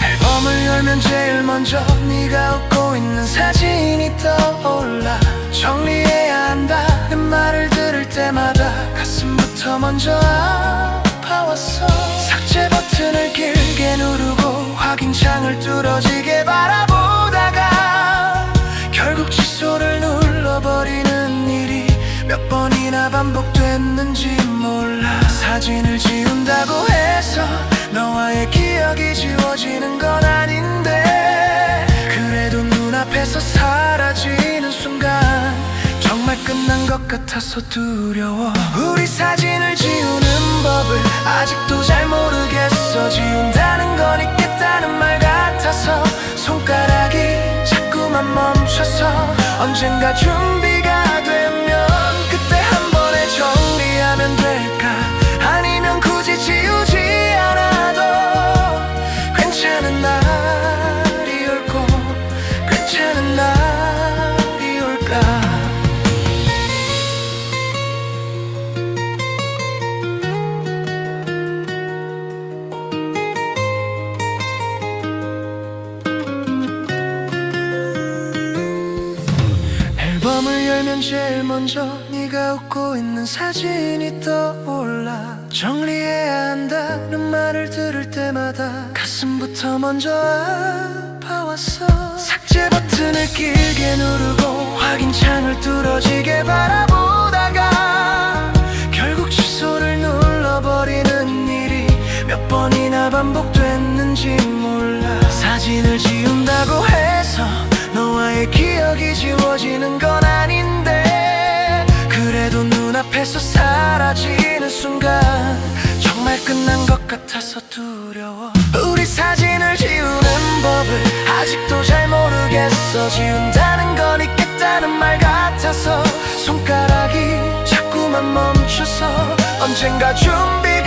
앨범을 열면 제일 먼저 네가 웃고 있는 사진이 떠올라. 정리해야 한다는 말을 들을 때마다 가슴부터 먼저 아파왔어. 삭제 버튼을 길게 누르고 확인창을 뚫어지게 바라보다가 결국 취소를 눌러버리는 일이 몇 번이나 반복됐는지 몰라. 사진을 지운다고 해서 너와의 기억이 지워지는 건 아닌데, 그래도 눈앞에서 사라지는 순간 정말 끝난 것 같아서 두려워. 우리 사진을 지우는 법을 아직도 잘 모르겠어. 지운다는 건 있겠다는 말 같아서 손가락이 자꾸만 멈춰서 언젠가 준비가 되면 그때 한 번에 정리하면 될까? 아니면 굳이 지우지 않아도 괜찮은 날이 올고 괜찮은 날이 올까? 보면 제일 먼저 네가 웃고 있는 사진이 떠올라. 정리해야 한다는 말을 들을 때마다 가슴부터 먼저 아파왔어. 삭제 버튼을 길게 누르고 확인창을 뚫어지게 바라보다가 결국 취소를 눌러버리는 일이 몇 번이나 반복됐는지 몰라. 사진을 지운다고 해서 너와의 기억이 지워지는 건 아닌데, 그래도 눈앞에서 사라지는 순간 정말 끝난 것 같아서 두려워. 우리 사진을 지우는 법을 아직도 잘 모르겠어. 지운다는 건 있겠다는 말 같아서 손가락이 자꾸만 멈춰서 언젠가 준비가